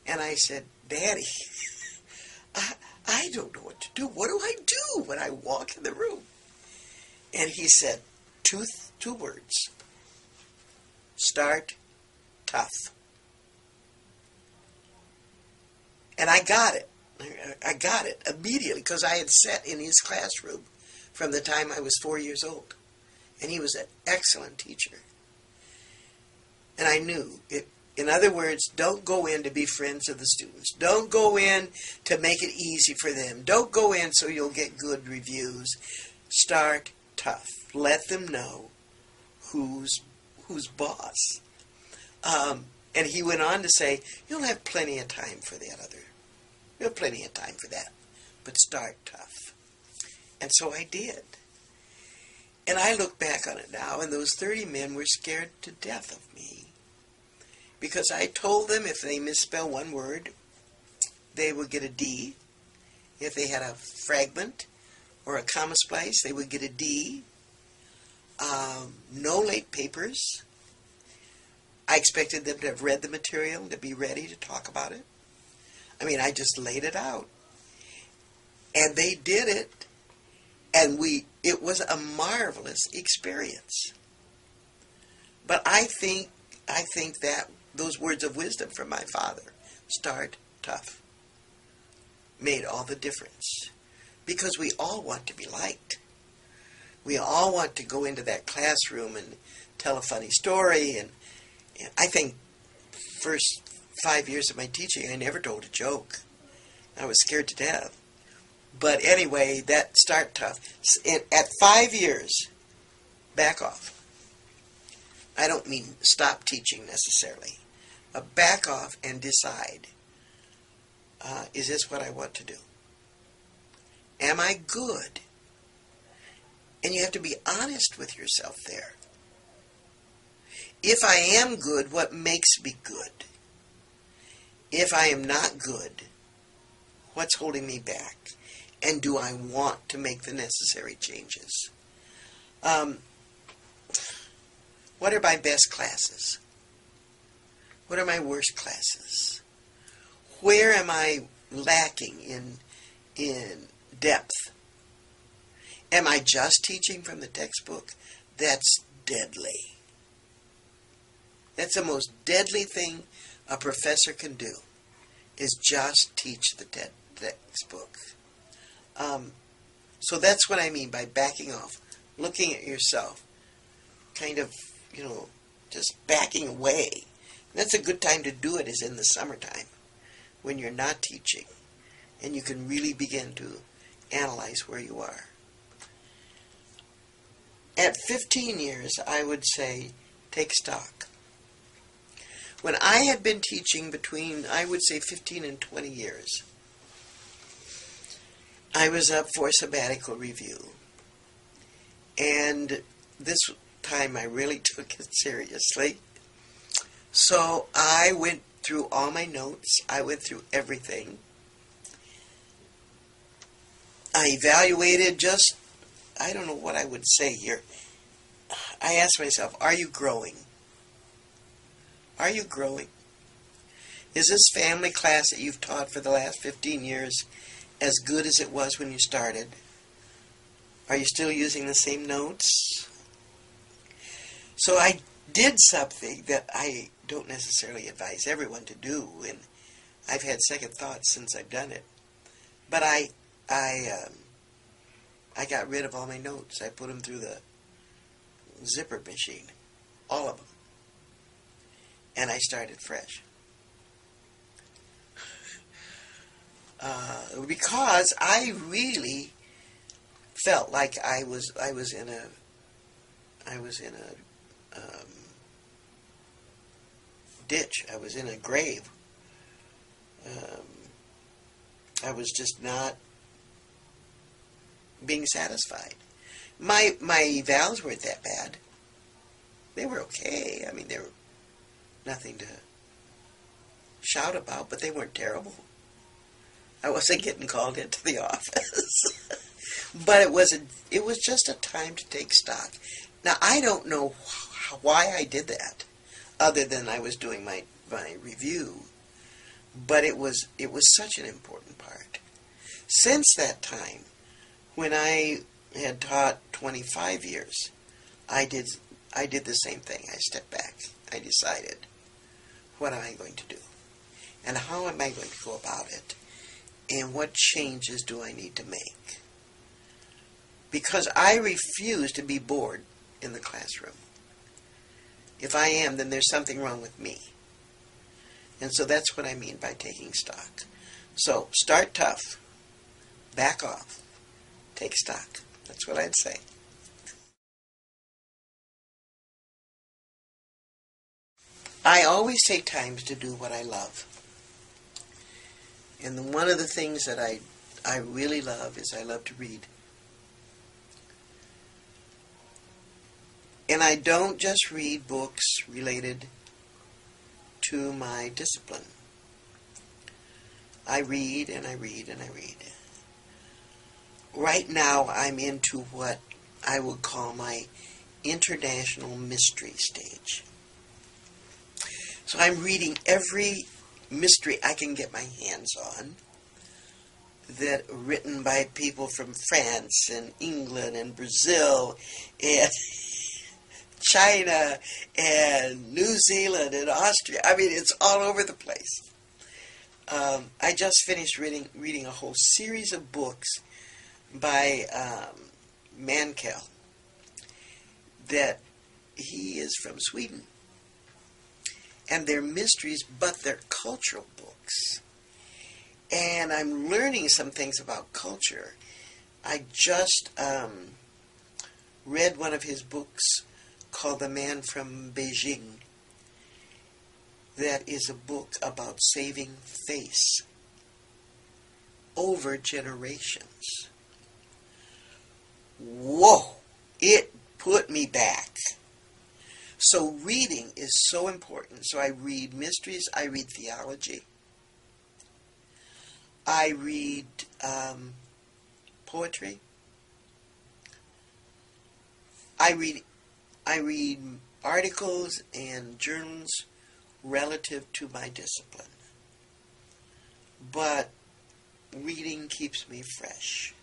And I said, Daddy, I don't know what to do. What do I do when I walk in the room? And he said, two words. Start tough. And I got it. I got it immediately because I had sat in his classroom from the time I was 4 years old. And he was an excellent teacher. And I knew it. In other words, don't go in to be friends of the students. Don't go in to make it easy for them. Don't go in so you'll get good reviews. Start tough. Let them know who's boss. And he went on to say, you'll have plenty of time for that other. You'll have plenty of time for that. But start tough. And so I did. And I look back on it now, and those 30 men were scared to death of me. Because I told them if they misspell one word, they would get a D. If they had a fragment or a comma splice, they would get a D. No late papers. I expected them to have read the material, to be ready to talk about it. I mean, I just laid it out. And they did it. And it was a marvelous experience. But I think that those words of wisdom from my father, start tough, made all the difference. Because we all want to be liked. We all want to go into that classroom and tell a funny story. And I think first 5 years of my teaching, I never told a joke. I was scared to death. But anyway, that start tough. At 5 years, back off. I don't mean stop teaching necessarily. Back off and decide, is this what I want to do? Am I good? And you have to be honest with yourself there. If I am good, what makes me good? If I am not good, what's holding me back? And do I want to make the necessary changes? What are my best classes? What are my worst classes? Where am I lacking in depth? Am I just teaching from the textbook? That's deadly. That's the most deadly thing a professor can do, is just teach the textbook. So that's what I mean by backing off, looking at yourself, kind of, just backing away. That's a good time to do it, is in the summertime, when you're not teaching, and you can really begin to analyze where you are. At 15 years, I would say, take stock. When I had been teaching between, I would say, 15 and 20 years, I was up for sabbatical review. And this time I really took it seriously. So I went through all my notes. I went through everything. I evaluated I don't know what I would say here. I asked myself, are you growing? Are you growing? Is this family class that you've taught for the last 15 years as good as it was when you started? Are you still using the same notes? So I did something that I don't necessarily advise everyone to do, and I've had second thoughts since I've done it. But I got rid of all my notes. I put them through the zipper machine, all of them, and I started fresh. Because I really felt like I was in a ditch. I was in a grave. I was just not being satisfied. My evals weren't that bad. They were okay. I mean, they were nothing to shout about, but they weren't terrible. I wasn't getting called into the office. But it was just a time to take stock. Now, I don't know why I did that, other than I was doing my review, but it was such an important part. Since that time, when I had taught 25 years, I did the same thing. I stepped back. I decided, what am I going to do? And how am I going to go about it? And what changes do I need to make? Because I refuse to be bored in the classroom. If I am, then there's something wrong with me. And so that's what I mean by taking stock. So start tough, back off, take stock. That's what I'd say. I always take time to do what I love. And one of the things that I really love is I love to read. And I don't just read books related to my discipline. I read and I read and I read. Right now I'm into what I would call my international mystery stage. So I'm reading every mystery I can get my hands on, that written by people from France and England and Brazil and China and New Zealand and Austria. I mean, it's all over the place. I just finished reading a whole series of books by Mankell, that he is from Sweden. And they're mysteries, but they're cultural books. And I'm learning some things about culture. I just read one of his books called The Man from Beijing. That is a book about saving face over generations. Whoa! It put me back. So reading is so important. So I read mysteries, I read theology, I read poetry, I read articles and journals relative to my discipline. But reading keeps me fresh.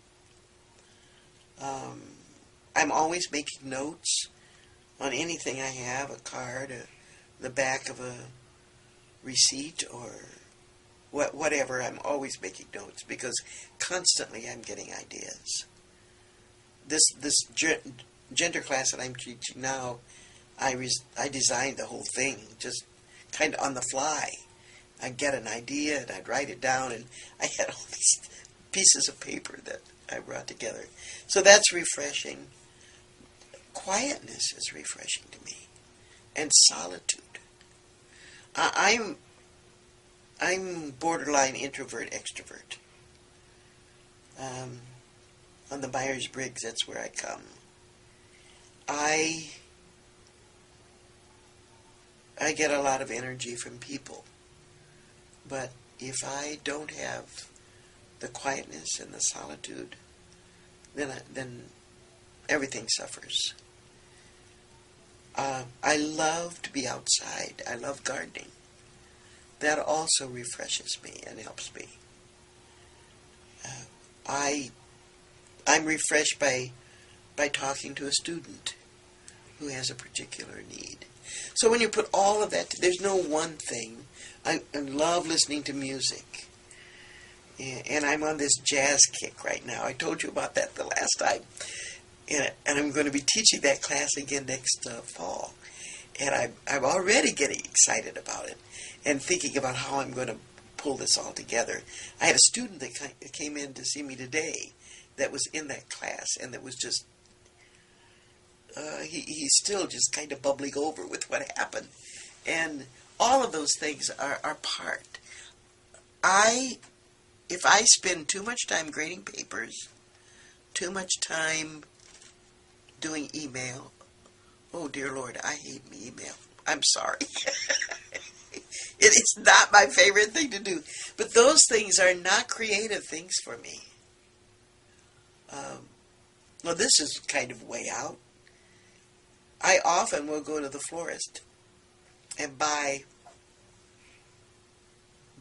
I'm always making notes on anything I have, a card, the back of a receipt, or whatever. I'm always making notes because constantly I'm getting ideas. This gender class that I'm teaching now, I designed the whole thing just kind of on the fly. I'd get an idea and I'd write it down, and I had all these pieces of paper that I brought together. So that's refreshing. Quietness is refreshing to me, and solitude. I'm borderline introvert extrovert. On the Myers-Briggs, that's where I come. I get a lot of energy from people, but if I don't have the quietness and the solitude, then everything suffers. I love to be outside. I love gardening. That also refreshes me and helps me. I'm refreshed by talking to a student who has a particular need. So when you put all of that, there's no one thing. I love listening to music. And I'm on this jazz kick right now. I told you about that the last time. And I'm going to be teaching that class again next fall. And I'm already getting excited about it and thinking about how I'm going to pull this all together. I had a student that came in to see me today that was in that class, and that was just, he's still just kind of bubbling over with what happened. And all of those things are part. If I spend too much time grading papers, too much time doing email, oh dear Lord, I hate email. I'm sorry. It's not my favorite thing to do. But those things are not creative things for me. Well, this is kind of way out. I often will go to the florist and buy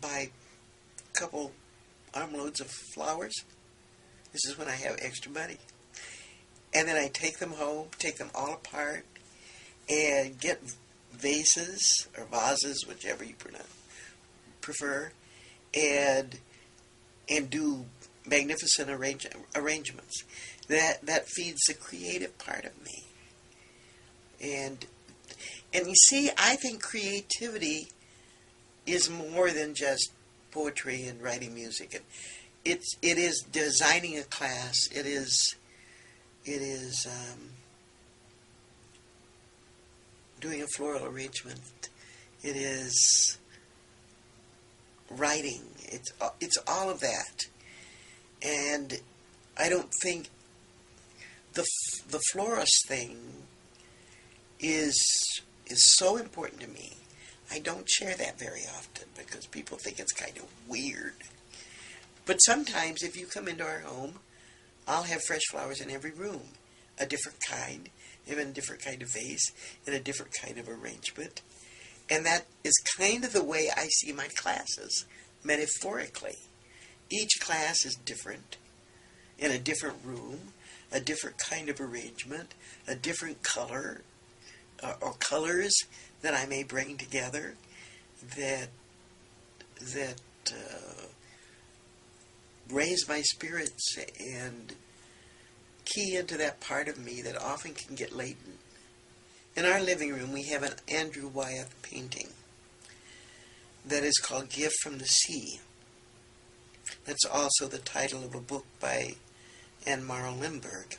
a couple armloads of flowers. This is when I have extra money. And then I take them home, take them all apart, and get vases or vases, whichever you prefer, and do magnificent arrangements. That feeds the creative part of me. And you see, I think creativity is more than just poetry and writing music. And it is designing a class. It is doing a floral arrangement. It is writing. It's all of that. And I don't think the florist thing is so important to me. I don't share that very often because people think it's kind of weird. But sometimes if you come into our home, I'll have fresh flowers in every room, a different kind, even a different kind of vase, and a different kind of arrangement. And that is kind of the way I see my classes, metaphorically. Each class is different, in a different room, a different kind of arrangement, a different color, or colors that I may bring together that raise my spirits and key into that part of me that often can get latent. In our living room, we have an Andrew Wyeth painting that is called Gift from the Sea. That's also the title of a book by Anne Morrow Lindbergh.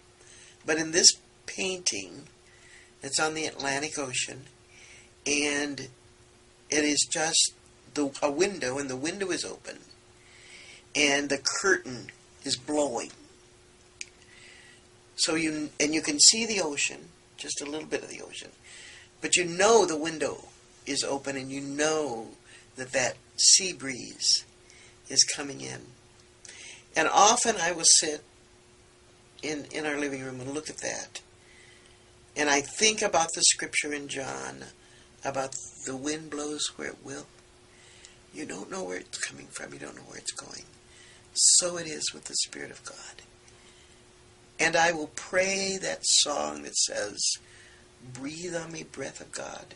But in this painting, it's on the Atlantic Ocean, and it is just a window, and the window is open, and the curtain is blowing. So you can see the ocean, just a little bit of the ocean, but you know the window is open, and you know that sea breeze is coming in. And often I will sit in our living room and look at that, and I think about the scripture in John about the wind blows where it will. You don't know where it's coming from. You don't know where it's going. So it is with the Spirit of God. And I will pray that song that says, breathe on me, breath of God.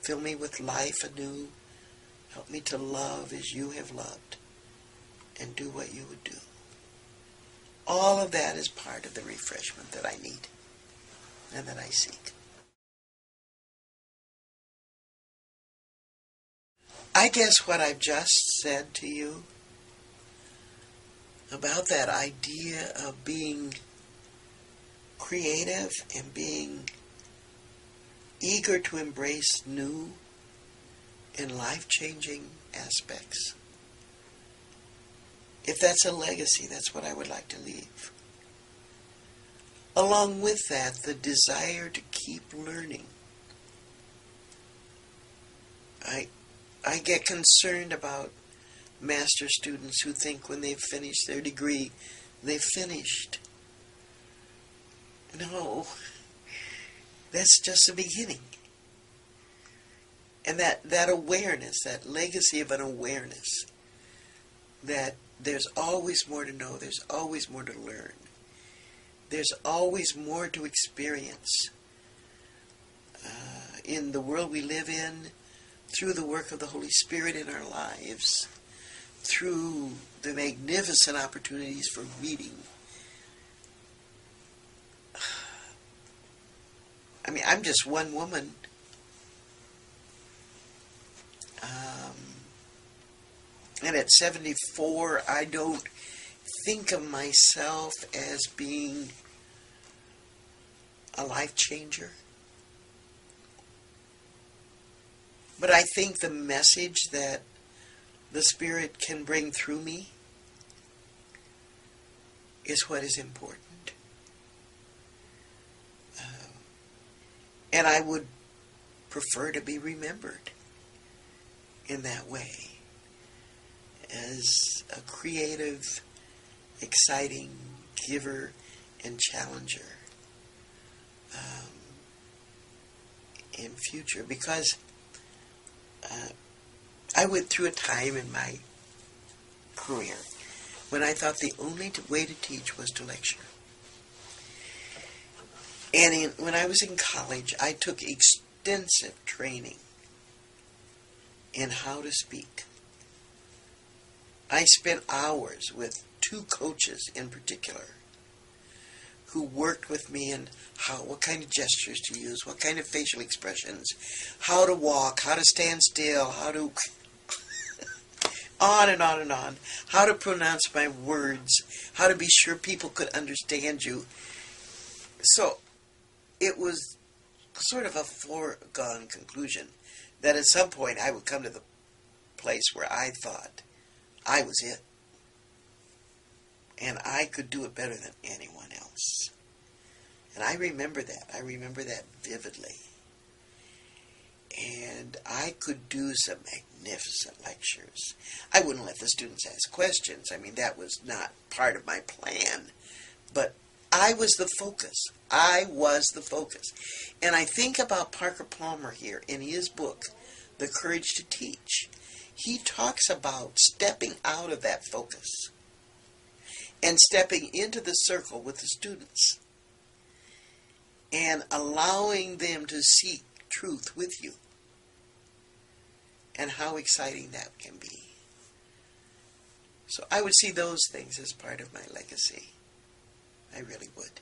Fill me with life anew. Help me to love as you have loved and do what you would do. All of that is part of the refreshment that I need and that I seek. I guess what I've just said to you about that idea of being creative and being eager to embrace new and life-changing aspects, if that's a legacy, that's what I would like to leave. Along with that, the desire to keep learning. I get concerned about master students who think when they've finished their degree, they've finished. No, that's just the beginning. And that awareness, that legacy of an awareness, that there's always more to know, there's always more to learn, there's always more to experience. in the world we live in, through the work of the Holy Spirit in our lives, through the magnificent opportunities for reading. I mean, I'm just one woman. And at 74, I don't think of myself as being a life changer. But I think the message that the Spirit can bring through me is what is important. And I would prefer to be remembered in that way, as a creative, exciting giver and challenger in future. Because I went through a time in my career when I thought the only way to teach was to lecture. And when I was in college, I took extensive training in how to speak. I spent hours with 2 coaches in particular who worked with me in what kind of gestures to use, what kind of facial expressions, how to walk, how to stand still, how to on and on and on, how to pronounce my words, how to be sure people could understand you. So it was sort of a foregone conclusion that at some point I would come to the place where I thought I was it. And I could do it better than anyone else. And I remember that. I remember that vividly. And I could do some magnificent lectures. I wouldn't let the students ask questions. I mean, that was not part of my plan. But I was the focus. I was the focus. And I think about Parker Palmer here in his book, The Courage to Teach. He talks about stepping out of that focus and stepping into the circle with the students and allowing them to seek truth with you, and how exciting that can be. So I would see those things as part of my legacy. I really would.